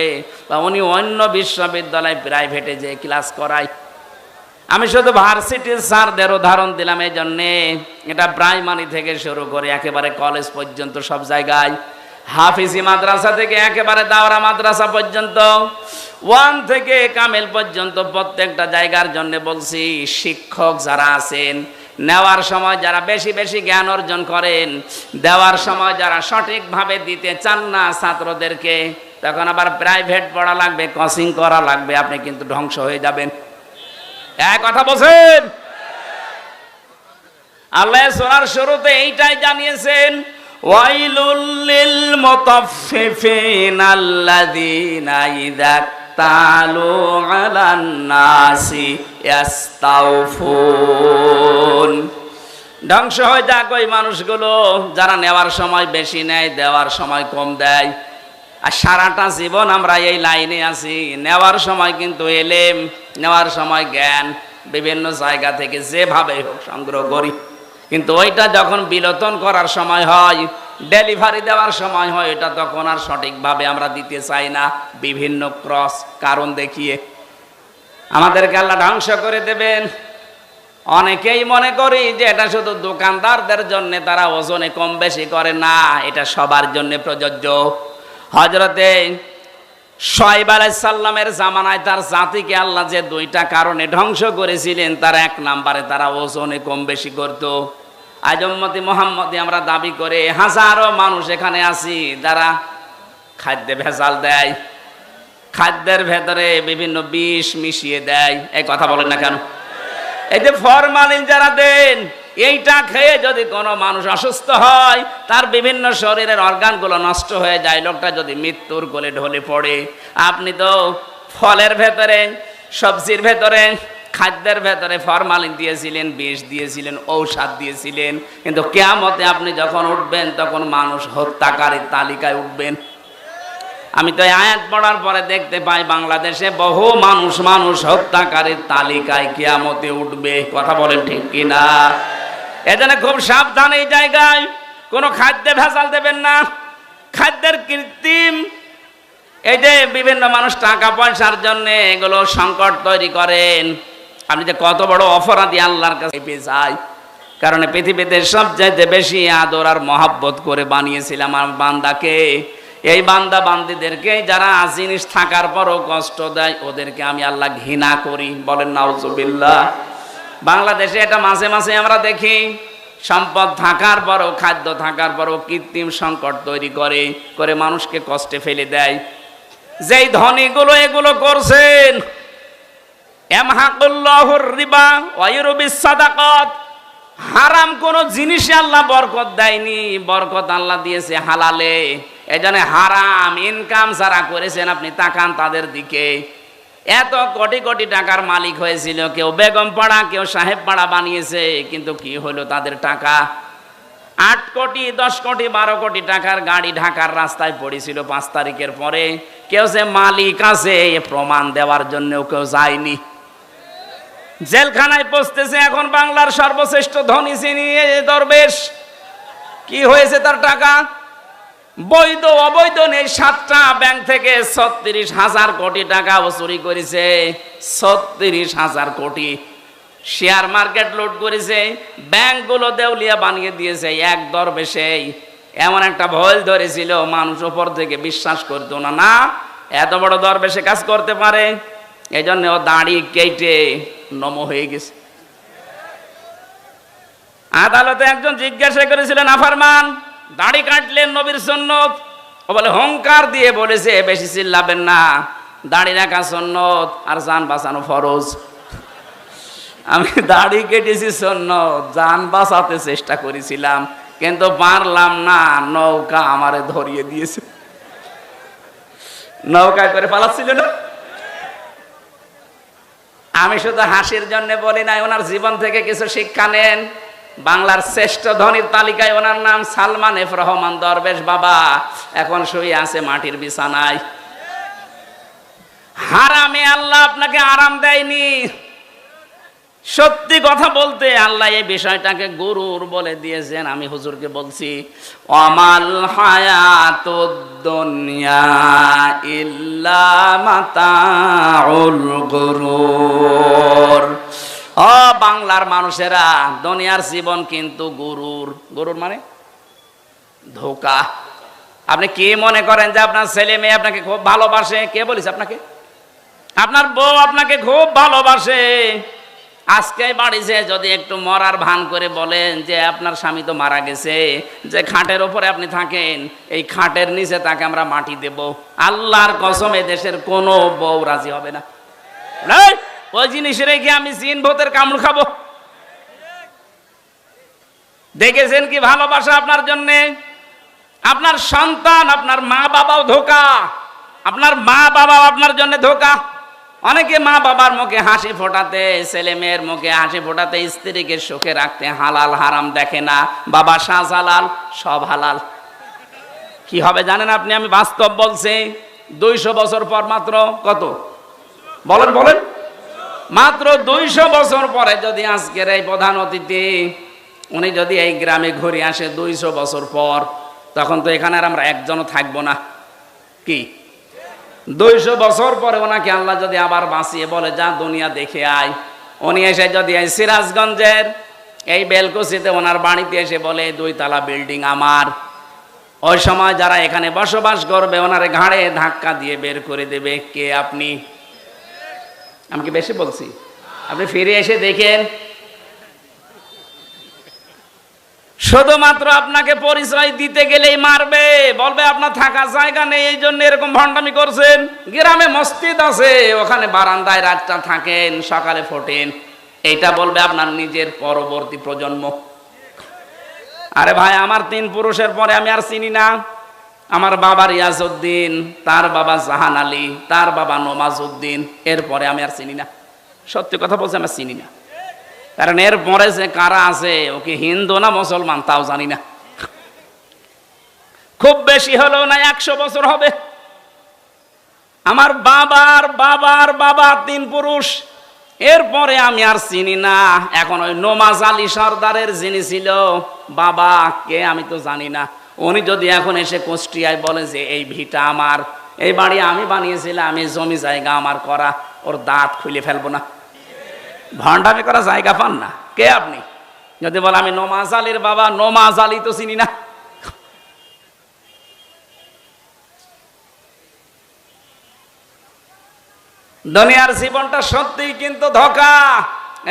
বা উনি অন্য বিশ্ববিদ্যালয় প্রাইভেটে যে ক্লাস করায়। আমি শুধু ভার্সিটির স্যারদের উদাহরণ দিলাম এই জন্যে, এটা প্রাইমারি থেকে শুরু করে একেবারে কলেজ পর্যন্ত সব জায়গায়, হাফিজি মাদ্রাসা থেকে একেবারে দাওরা মাদ্রাসা পর্যন্ত, 1 থেকে কামেল পর্যন্ত প্রত্যেকটা জায়গার জন্য বলছি, শিক্ষক যারা আছেন, নেওয়ার সময় যারা বেশি বেশি জ্ঞান অর্জন করেন, দেওয়ার সময় যারা সঠিকভাবে দিতে চান না ছাত্রদেরকে, তখন আবার প্রাইভেট পড়া লাগবে, কোচিং করা লাগবে, আপনি কিন্তু ধ্বংস হয়ে যাবেন। এক কথা বলছেন। আল্লাহ সূরার শুরুতে এইটাই জানিয়েছেন, ওয়াইলুল লিল মুতাফফিফিন আল্লাযীনা ইযা তালু আলান নাসি ইস্তাওফুন। ধ্বংস হয়ে যাক ওই মানুষগুলো যারা নেওয়ার সময় বেশি নেয়, দেওয়ার সময় কম দেয়। আর সারাটা জীবন আমরা এই লাইনে আছি, নেওয়ার সময় কিন্তু এলেম, নেওয়ার সময় জ্ঞান বিভিন্ন জায়গা থেকে যেভাবে হোক সংগ্রহ করি, কিন্তু ওইটা যখন বিলোপন করার সময় হয়, ডেলিভারি দেওয়ার সময় হয়, এটা তখন আর সঠিকভাবে আমরা দিতে চাই না, বিভিন্ন ক্রস কারণ দেখিয়ে আমাদেরকে আল্লাহ ধ্বংস করে দেবেন। অনেকেই মনে করি যে এটা শুধু দোকানদারদের জন্য, তারা ওজনে কম বেশি করে না, এটা সবার জন্য প্রযোজ্য। হযরতে শুআয়ব আলাইহিস সালামের জামানায় তার জাতিকে আল্লাহ যে 2টা কারণে ধ্বংস করেছিলেন, তার 1 নম্বরে তারা ওজনে কম বেশি করত। আজ উম্মতি মুহাম্মদি আমরা দাবি করে হাজারো মানুষ এখানে আছি যারা খাদ্যে ভেজাল দেয়, খাদ্যের ভেতরে বিভিন্ন বিষ মিশিয়ে দেয়। এই কথা বলেন না কেন? এই যে ফরমালিন যারা দেন, এইটা খেয়ে যদি কোনো মানুষ অসুস্থ হয়, তার বিভিন্ন শরীরের অর্গানগুলো নষ্ট হয়ে যায়, লোকটা যদি মৃত্যুর কোলে ঢলে পড়ে। আপনি তো ফলের ভেতরে, সবজির ভেতরে, খাদ্যের ভেতরে ফরমালিন দিয়েছিলেন, বিষ দিয়েছিলেন, ঔষধ দিয়েছিলেন, কিন্তু কিয়ামতে আপনি যখন উঠবেন তখন মানুষ হত্যাকারীর তালিকায় উঠবেন। আমি তো আয়াত পড়ার পরে দেখতে পাই বাংলাদেশে বহু মানুষ হত্যাকারীর তালিকায় কিয়ামতে উঠবে। কথা বলেন ঠিক কিনা? এজন্য খুব সাবধান এই জায়গায়, কোনো খাদ্যে ভেজাল দেবেন না। খাদ্যের কৃত্রিম এই যে বিভিন্ন মানুষ টাকা পয়সার জন্য এগুলো সংকট তৈরি করেন, আপনি যে কত বড় অপরাধী আল্লাহর কাছে পেয়ে যায়। কারণ পৃথিবীতে সবচাইতে বেশি আদর আর মহাব্বত করে বানিয়েছিলাম আমার বান্দাকে। এই বান্দা বান্দিদেরকে যারা জিনিস থাকার পরও কষ্ট দেয়, ওদেরকে আমি আল্লাহ ঘৃণা করি। বলেন নাউজুবিল্লাহ। বাংলাদেশে এটা মাঝে মাঝে আমরা দেখি, সম্পদ থাকার পরও, খাদ্য থাকার পরও কৃত্রিম সংকট তৈরি করে করে মানুষকে কষ্টে ফেলে দেয়। যেই ধনীগুলো এগুলো করছেন, ইয়ামহাকুল্লাহুর রিবা ওয়া ইউরবিস সাদাকাত, হারাম কোন জিনিসে আল্লাহ বরকত দেয়নি, বরকত আল্লাহ দিয়েছে হালালে। এজন্য হারাম ইনকাম যারা করেছেন, আপনি তাকান তাদের দিকে। এত কোটি কোটি টাকার মালিক হয়েছিল, কেউ বেগম পাড়া, কেউ সাহেব পাড়া বানিয়েছে, কিন্তু কি হলো তাদের টাকা? 8 কোটি 10 কোটি 12 কোটি টাকার গাড়ি ঢাকার রাস্তায় পড়েছিল 5 তারিখের পরে। কেউ যে মালিক আছে এ প্রমাণ দেওয়ার জন্য কেউ যায়নি। জেলখানায় পৌঁছতেছে এখন বাংলার সর্বশ্রেষ্ঠ ধনী চিনি দরবেশ। কি হয়েছে তার টাকা? বৈধ অবৈধ নেই, 7টা ব্যাংক থেকে 36,000 কোটি টাকা ও চুরি করেছে। 36,000 কোটি। শেয়ার মার্কেট লুট করেছে, ব্যাংকগুলো দেউলিয়া বানিয়ে দিয়েছে। এক দরবেশেই এমন একটা ভয় ধরেছিল, মানুষ ওপর থেকে বিশ্বাস করতো না, না এত বড় দরবেশে কাজ করতে পারে। এই জন্য ও দাড়ি কেটে নম হয়ে গেছে। আদালতে একজন জিজ্ঞাসা করেছিলেন, আফারমান দাড়ি কাটলেন নবীর সুন্নত? ও বলে হুঙ্কার দিয়ে বলেছে, বেশি চিল্লাবেন না, দাড়ি রাখা সুন্নত আর জান বাঁচানো ফরজ। আমি দাড়ি কেটেছি সুন্নত, জান বাঁচাতে চেষ্টা করেছিলাম কিন্তু পারলাম না, নৌকা আমারে ধরিয়ে দিয়েছে। নৌকায় করে পালাচ্ছিল না। আমি শুধু হাসির জন্য বলি নাই, ওনার জীবন থেকে কিছু শিক্ষা নেন। বাংলার শ্রেষ্ঠ ধনীর তালিকায় ওনার নাম সালমান এফ রহমান দরবেশ বাবা। এখন শুয়ে আছে মাটির বিছানায়। হারামে আল্লাহ আপনাকে আরাম দেয়নি। সত্যি কথা বলতে আল্লাহ এই বিষয়টাকে গুরুর বলে দিয়েছেন। আমি হুজুরকে বলছি, আমাল হায়াতুদ দুনিয়া ইল্লা মাতাউল গুরুর। ও বাংলার মানুষেরা, দুনিয়ার জীবন কিন্তু গুরুর। গুরুর মানে ধোঁকা। আপনি কি মনে করেন যে আপনার ছেলে মেয়ে আপনাকে খুব ভালোবাসে? কে বলিস আপনাকে? আপনার বউ আপনাকে খুব ভালোবাসে। আজকে বাড়িতে যদি একটু মরার ভান করে বলেন যে আপনার স্বামী তো মারা গেছে, যে খাটের ওপরে আপনি থাকেন, এই খাটের নিচে তাকে আমরা মাটি দেব, আল্লাহর কসম এ দেশের কোনো বউ রাজি হবে না। ওই জিনিস রেখে আমি জিন ভূতের কামড় খাবো? দেখেছেন কি ভালোবাসা আপনার জন্য? আপনার সন্তান, আপনার মা বাবাও ধোঁকা, আপনার মা বাবাও আপনার জন্য ধোঁকা। অনেকে মা বাবার মুখে হাসি ফোটাতে, ছেলে মেয়ের মুখে হাসি ফোটাতে, স্ত্রীকে সুখে রাখতে হালাল হারাম দেখে না। বাবা শাহজালাল, সব হালাল। কি হবে জানেন আপনি? আমি বাস্তব বলছি। 200 বছর পর মাত্র কত বলেন বলেন, মাত্র 200 বছর পরে যদি আজকের এই প্রধান অতিথি উনি যদি এই গ্রামে ঘুরে আসে 200 বছর পর, তখন তো এখানে আর আমরা একজনও থাকবো না। কি 200 বছর পরে ওনাকে আল্লাহ যদি আবার বাঁচিয়ে বলে যা দুনিয়া দেখে আয়, উনি এসে যদি এই সিরাজগঞ্জের এই বেলকুচিতে ওনার বাড়িতে এসে বলে 2 তলা বিল্ডিং আমার, ওই সময় যারা এখানে বসবাস করবে ওনার ঘাড়ে ধাক্কা দিয়ে বের করে দেবে। কে আপনি? আমি কি বেশি বলছি? আপনি ফিরে এসে দেখেন, শুধুমাত্র আপনাকে পরিচয় দিতে গেলেই মারবে, বলবে আপনার থাকার জায়গা নেই, এই জন্য এরকম ভণ্ডামি করছেন। গ্রামে মসজিদ আছে, ওখানে বারান্দায় রাতটা থাকেন, সকালে ফোটেন, এইটা বলবে আপনার নিজের পরবর্তী প্রজন্ম। আরে ভাই, আমার 3 পুরুষের পরে আমি আর চিনি না। আমার বাবা রিয়াজউদ্দিন, তার বাবা জাহান আলী, তার বাবা নমাজউদ্দিন, এরপরে আমি আর চিনি না। সত্যি কথা বলছি, আমি চিনি না। কারণ এর পরে যে কারা আছে, ওকে হিন্দু না মুসলমান তাও জানি না। খুব বেশি হলেও না 100 বছর হবে। আমার বাবার বাবার বাবা 3 পুরুষ, এরপরে আমি আর চিনি না। এখন ওই নমাজ আলী সর্দারের যিনি ছিল বাবা, কে আমি তো জানি না। উনি যদি এখন এসে কুষ্টিয়ায় বলে যে এই ভিটা আমার, এই বাড়ি আমি বানিয়েছিলাম, এই জমি জায়গা আমার করা, ওর দাঁত খুলে ফেলবো না। ভণ্ডামি করা জায়গা পান না। কে আপনি? যদি বলে আমি নমাজ আলীর বাবা, নমাজ আলী তো চিনি না। দুনিয়ার জীবনটা সত্যিই কিন্তু ধোঁকা।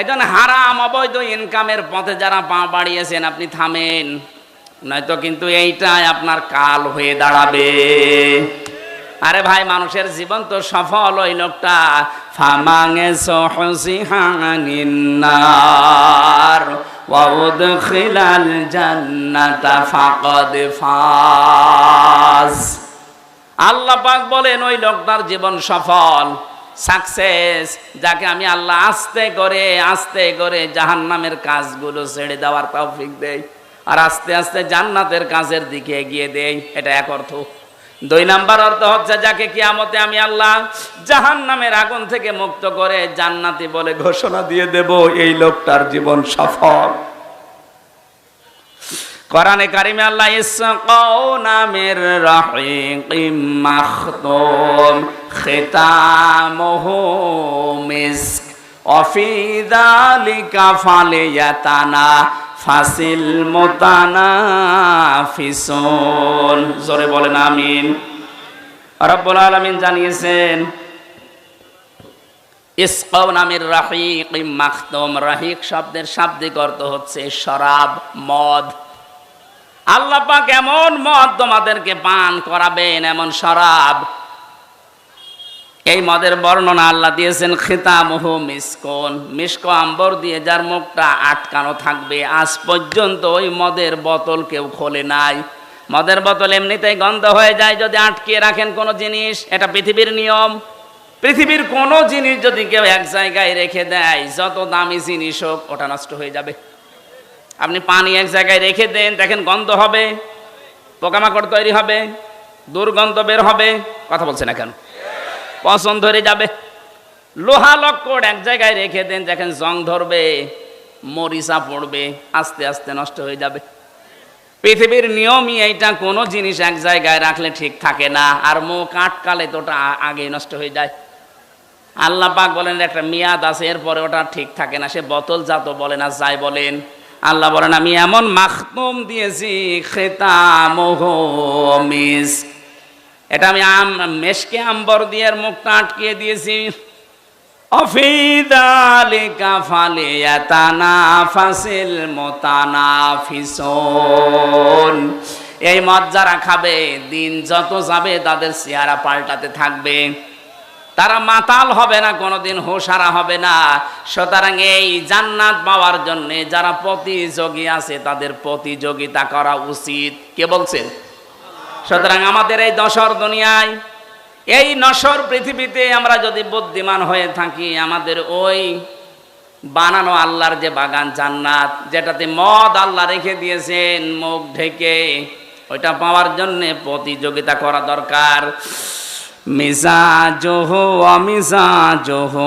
এই জন্য হারাম অবৈধ ইনকামের পথে যারা পা বাড়িয়েছেন আপনি থামেন, নয়তো কিন্তু এইটাই আপনার কাল হয়ে দাঁড়াবে। আরে ভাই, মানুষের জীবন তো সফল ওই লোকটা ফামাঙে সহসিহানিন্নার ওয়া উদখিলাল জান্নাতা ফাকাদ ফাজ। আল্লাহ পাক বলেন ওই লোকটার জীবন সফল, সাকসেস, যাকে আমি আল্লাহ আস্তে করে জাহান্নামের কাজগুলো ছেড়ে দেওয়ার তৌফিক দেই আর আস্তে আস্তে জান্নাতের কাজের দিকে এগিয়ে দেই। এটা এক অর্থ। 2 নাম্বার অর্থ হচ্ছে যাকে কিয়ামতে আমি আল্লাহ জাহান্নামের আগুন থেকে মুক্ত করে জান্নাতি বলে ঘোষণা দিয়ে দেব, এই লোকটার জীবন সফল। কোরআনে কারিমে আল্লাহ ইসকাও নামের রাহিকিম মাখতুম খিতামুহু মিস্ক ওয়া ফি যালিকা ফালিয়াতানা ফাসিল মুতানাফিসুন। জোরে বলেন আমিন। রব্বুল আলামিন জানিয়েছেন ইসকাও নামের রাহিকিম মাখতুম। রাহিক শব্দের শাব্দিক অর্থ হচ্ছে শরাব, মদ। আল্লাহ পাক এমন মদ তোমাদেরকে পান করাবেন, এমন শরাব, এই মদের বর্ণনা আল্লাহ দিয়েছেন খিতামুহু মিসকন, মিস্ক আম্বর দিয়ে যার মুখটা আটকানো থাকবে। আজ পর্যন্ত ওই মদের বোতল কেউ খোলে নাই। মদের বোতল এমনিতেই গন্ধ হয়ে যায় যদি আটকিয়ে রাখেন কোনো জিনিস, এটা পৃথিবীর নিয়ম। পৃথিবীর কোনো জিনিস যদি কেউ এক জায়গায় রেখে দেয়, যত দামি জিনিস হোক, ওটা নষ্ট হয়ে যাবে। আপনি পানি এক জায়গায় রেখে দেন, দেখেন গন্ধ হবে, পোকামাকড় তৈরি হবে, দুর্গন্ধ বের হবে। কথা বলছে না কেন? পছন্দ ধরে যাবে। লোহা লক্কড় এক জায়গায় রেখে দেন, দেখেন জং ধরবে, মরিচা পড়বে, আস্তে আস্তে নষ্ট হয়ে যাবে। পৃথিবীর নিয়মই এইটা, কোনো জিনিস এক জায়গায় রাখলে ঠিক থাকে না, আর মুখ আটকালে তো ওটা আগেই নষ্ট হয়ে যায়। আল্লাহ পাক বলেন একটা মেয়াদ আছে, এরপরে ওটা ঠিক থাকে না। সে বোতল জাত বলেন আর যাই বলেন, আল্লাহ বলেন আমি এমন মাখতুম দিয়েছি খিতামুহু মিস্ক, এটা আমি মেশকে আম্বর দিয়ে মুখটা আটকিয়ে দিয়েছি। অফি যালিকা ফালিয়াতানাফাসিল মুতানাফিসুন। এই মদ যারা খাবে, দিন যত যাবে তাদের চেহারা পাল্টাতে থাকবে, তারা মাতাল হবে না, কোনোদিন হুঁশহারা হবে না। সুতরাং এই জান্নাত পাওয়ার জন্য যারা প্রতিযোগী আছে তাদের প্রতিযোগিতা করা উচিত। কে বলছেন? সুতরাং আমাদের এই দশর দুনিয়ায়, এই নশ্বর পৃথিবীতে আমরা যদি বুদ্ধিমান হয়ে থাকি, আমাদের ওই বানানো আল্লাহর যে বাগান জান্নাত, যেটাতে মদ আল্লাহ রেখে দিয়েছেন মুখ ঢেকে, ওইটা পাওয়ার জন্য প্রতিযোগিতা করা দরকার। মিজাজুহু ওয়া মিজাজুহু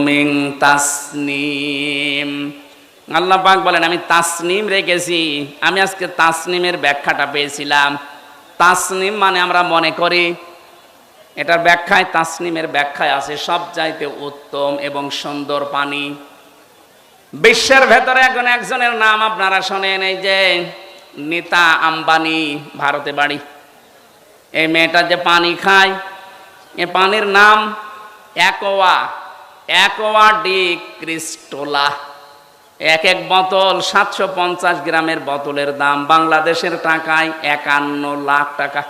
মিন তাসনিম। আল্লাহ পাক বলেন আমি তাসনিম রেখেছি। আমি আজকে তাসনিমের ব্যাখ্যাটা পেয়েছিলাম। তাসনিম মানে আমরা মনে করি, এটার ব্যাখ্যায়, তাসনিমের ব্যাখ্যায় আছে সবচাইতে উত্তম এবং সুন্দর পানি। বিশ্বের ভেতরে এখন একজনের নাম আপনারা শোনেন, এই যে নীতা আম্বানি, ভারতে বাড়ি। এই মেয়েটা যে পানি খায়, এই পানির নাম অ্যাকোয়া ডি ক্রিস্টোলা। এক এক বোতল 750 গ্রামের বোতলের দাম বাংলাদেশের টাকায় 51 লাখ টাকা।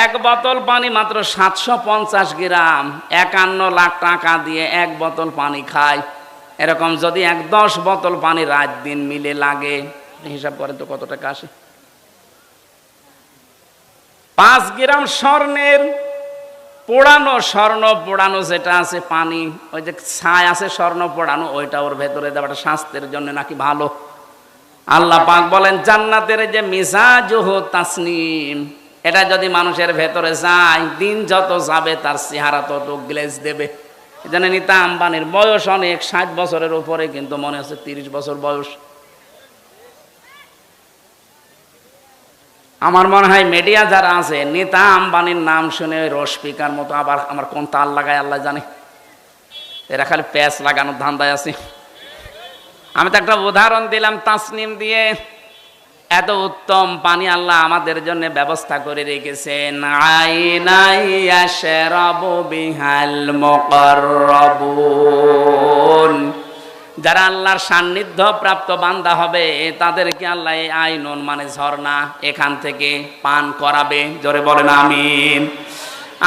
এক বোতল পানি মাত্র 750 গ্রাম, 51 লাখ টাকা দিয়ে এক বোতল পানি খায়। এরকম যদি 10 বোতল পানি রাত দিন মিলে লাগে, হিসাব করেন তো কত টাকা আসে। 5 গ্রাম স্বর্ণের পোড়ানো, স্বর্ণ পোড়ানো যেটা আছে পানি, ওই যে ছাই আছে স্বর্ণ পোড়ানো, ওইটা ওর ভেতরে দেওয়াটা স্বাস্থ্যের জন্য নাকি ভালো। আল্লাহ পাক বলেন জান্নাতের যে মিজাজুহু তাসনিম, এটা যদি মানুষের ভেতরে যায়, দিন যত যাবে তার চেহারা তত গ্লেজ দেবে। এজন্য নীতা আম্বানির বয়স অনেক, 60 বছরের উপরে, কিন্তু মনে হচ্ছে 30 বছর বয়স। আমার মনে হয় মিডিয়া যারা আছে, নেতা আম্বানির নাম শুনে ওই রসপিকার মতো আবার আমার কোন তাল লাগায় আল্লাহ জানে, এরা খালি প্যাচ লাগানোর ধান্দায় আছে। আমি তো একটা উদাহরণ দিলাম তাসনিম দিয়ে। এত উত্তম পানি আল্লাহ আমাদের জন্য ব্যবস্থা করে রেখেছেন। আইনাই ইয়াশরাবু বিহাল মুকাররাবুন, যারা আল্লাহর সান্নিধ্য প্রাপ্ত বান্দা হবে তাদেরকে আল্লাহ এই আইনুন মানে ঝর্ণা এখান থেকে পান করাবে। জোরে বলেন আমিন।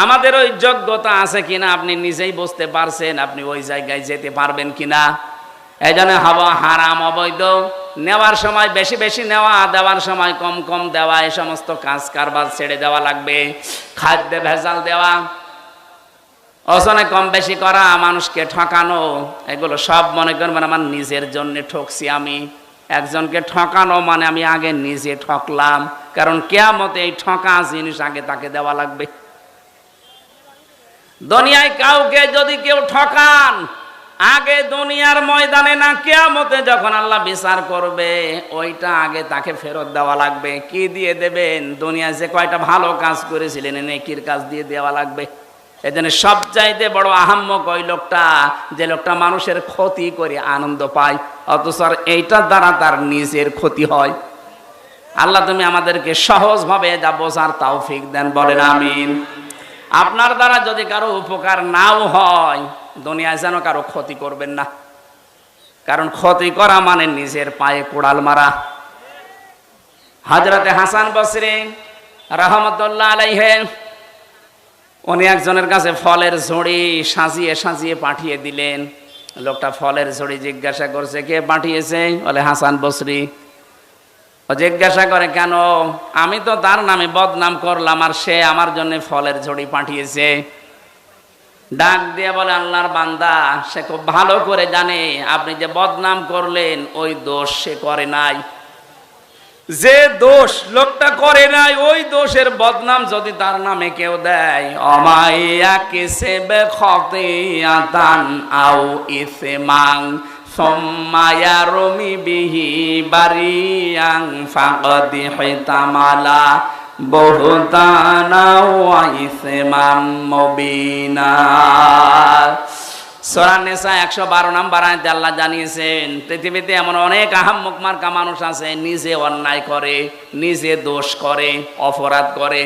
আমাদের ওই যোগ্যতা আছে কিনা আপনি নিজেই বুঝতে পারছেন, আপনি ওই জায়গায় যেতে পারবেন কিনা। এই জন্য হাওয়া হারাম অবৈধ, নেওয়ার সময় বেশি বেশি নেওয়া, দেওয়ার সময় কম কম দেওয়া, এই সমস্ত কাজ কারবার ছেড়ে দেওয়া লাগবে। খাদ্যে ভেজাল দেওয়া, ওজনে কম বেশি করা, মানুষকে ঠকানো, এগুলো সব মনে করবেন আমার নিজের জন্য ঠকছি আমি। একজনকে ঠকানো মানে আমি আগে নিজে ঠকলাম, কারণ কিয়ামতে এই ঠকা জিনিস আগে তাকে দেওয়া লাগবে। দুনিয়ায় কাউকে যদি কেউ ঠকান, আগে দুনিয়ার ময়দানে না, কিয়ামতে যখন আল্লাহ বিচার করবে ওইটা আগে তাকে ফেরত দেওয়া লাগবে। কি দিয়ে দেবেন? দুনিয়ায় যে কয়টা ভালো কাজ করেছিলেন নেকির কাজ দিয়ে দেওয়া লাগবে। এজন্য সবচাইতে বড় আহাম্মক ওই লোকটা, যে লোকটা মানুষের ক্ষতি করে আনন্দ পায়, অথচ এইটার দ্বারা তার নিজের ক্ষতি হয়। আল্লাহ তুমি আমাদেরকে সহজভাবে যা বোঝার তৌফিক দেন, বলেন আমিন। আপনার দ্বারা যদি কারো উপকার নাও হয়, দুনিয়ায় যেন কারো ক্ষতি করবেন না, কারণ ক্ষতি করা মানে নিজের পায়ে কোড়াল মারা। হযরতে হাসান বসরি রাহমাতুল্লাহ আলাইহি, উনি একজনের কাছে ফলের ঝুড়ি সাজিয়ে সাজিয়ে পাঠিয়ে দিলেন। লোকটা ফলের ঝুড়ি জিজ্ঞাসা করছে কে পাঠিয়েছে? বলে হাসান বসরি। ও জিজ্ঞাসা করে কেন? আমি তো তার নামে বদনাম করলাম আর সে আমার জন্য ফলের ঝুড়ি পাঠিয়েছে। ডাক দিয়ে বলে আল্লাহর বান্দা, সে খুব ভালো করে জানে আপনি যে বদনাম করলেন ওই দোষ সে করে নাই। যে দোষ লোকটা করে নাই, ওই দোষের বদনাম যদি তার নামে কেউ দেয়, অমাইয়া কিসবে খতিয়াতান আও ইসমাং সুম্মা রমি বিহি বারিয়াং ফাকাদ হিতামালা বুহতানা ওয়া ইসমাম মুবিনা। সূরা নিসা 112 নম্বর আয়াতে আল্লাহ জানিয়েছেন, পৃথিবীতে এমন অনেক আহাম্মক মার্কা মানুষ আছে, নিজে অন্যায় করে, নিজে দোষ করে, অপরাধ করে,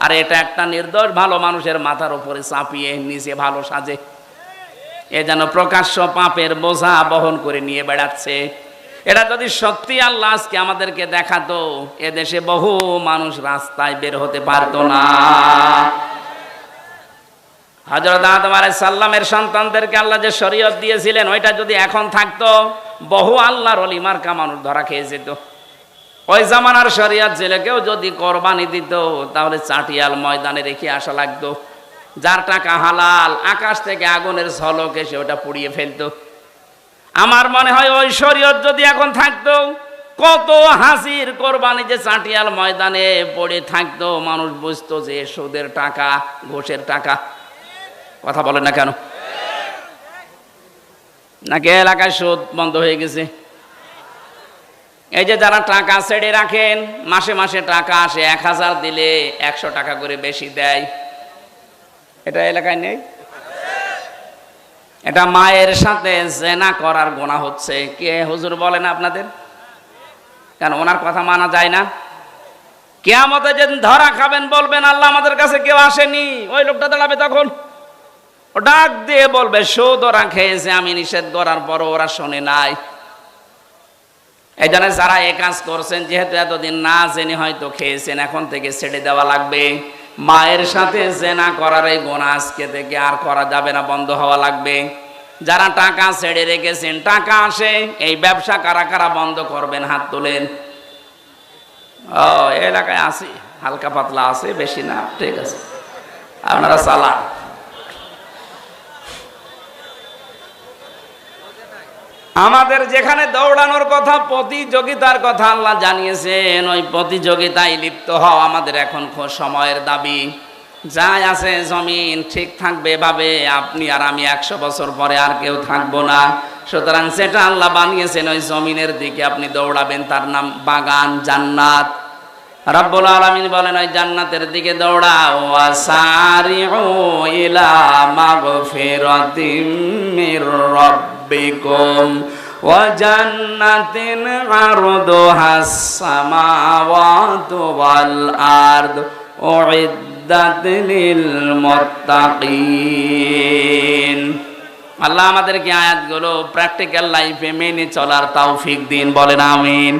আর এটা একটা নির্দোষ ভালো মানুষের মাথার উপরে চাপিয়ে নিজে ভালো সাজে। এ যেন প্রকাশ্য পাপের বোঝা বহন করে নিয়ে বেড়াচ্ছে। এটা যদি সত্যি আল্লাহ আজকে আমাদেরকে দেখাতো, এদেশে বহু মানুষ রাস্তায় বের হতে পারতো না। হযরত আদম আলাইহিস সালামের সন্তানদেরকে আল্লাহ যে শরীয়ত দিয়েছিলেন, ওইটা যদি এখন থাকতো, বহু আল্লাহর ওলি মার্কা মানুষ ধরা খেয়ে যেত। ওই জামানার শরীয়ত ছেলেকেও যদি কোরবানি দিত, তাহলে চাটিয়াল ময়দানে রেখে আসা লাগতো। যার টাকা হালাল, আকাশ থেকে আগুনের ঝলক এসে ওটা পুড়িয়ে ফেলতো। আমার মনে হয় ওই শরীয়ত যদি এখন থাকতো, কত হাসির কোরবানি যে চাটিয়াল ময়দানে পড়ে থাকতো, মানুষ বুঝতো যে সুদের টাকা, ঘুষের টাকা। কথা বলেন না কেন? নাকি এলাকায় সুদ বন্ধ হয়ে গেছে? এই যে যারা টাকা ছেড়ে রাখেন, মাসে মাসে টাকা আসে, 1000 দিলে 100 টাকা করে বেশি দেয়, এটা এলাকায় নেই? এটা মায়ের সাথে জেনা করার গুনাহ হচ্ছে। কে হুজুর বলেন আপনাদের? কেন ওনার কথা মানা যায় না? কিয়ামতে যেদিন ধরা খাবেন, বলবেন আল্লাহ আমাদের কাছে কেউ আসেনি, ওই লোকটা দাঁড়াবে তখন, ও ডাক দিয়ে বলবে সুদ ওরা খেয়েছে, আমি নিষেধ করার পরও ওরা শোনে নাই। এই জন্য যারা এ কাজ করছেন, যেহেতু এতদিন না জেনে হয়তো খেয়েছেন, এখন থেকে ছেড়ে দেওয়া লাগবে। মায়ের সাথে জেনা করার এই গুনাহ আজকে থেকে আর করা যাবে না, বন্ধ হওয়া লাগবে। যারা টাকা ছেড়ে রেখেছেন, টাকা আসে, এই ব্যবসা কারা কারা বন্ধ করবেন? হাত তোলেন। ও এলাকায় আছে, হালকা পাতলা আছে, বেশি না, ঠিক আছে, আপনারা চালান। আমাদের যেখানে দৌড়ানোর কথা, প্রতিযোগিতার কথা আল্লাহ জানিয়েছেন, ওই প্রতিযোগিতায় লিপ্ত হওয়া আমাদের এখন সময়ের দাবি। যাই আছে জমিন ঠিক থাকবে এভাবে, আপনি আর আমি 100 বছর পরে আর কেউ থাকবো না। সুতরাং যেটা আল্লাহ বানিয়েছেন ওই জমিনের দিকে আপনি দৌড়াবেন, তার নাম বাগান, জান্নাত। রব্বুল আলামিন বলেন ওই জান্নাতের দিকে দৌড়াও, ওয়াসারিউ ইলা মাগফিরাতিম মির রাব্বিকুম ওয়া জান্নাতিন আরদুহাস সামাওয়াতু ওয়াল আরদ উইদ্দাত লিল মুত্তাকিন। আল্লাহ আমাদেরকে আয়াতগুলো প্র্যাকটিক্যাল লাইফে মেনে চলার তৌফিক দিন, বলেন আমিন।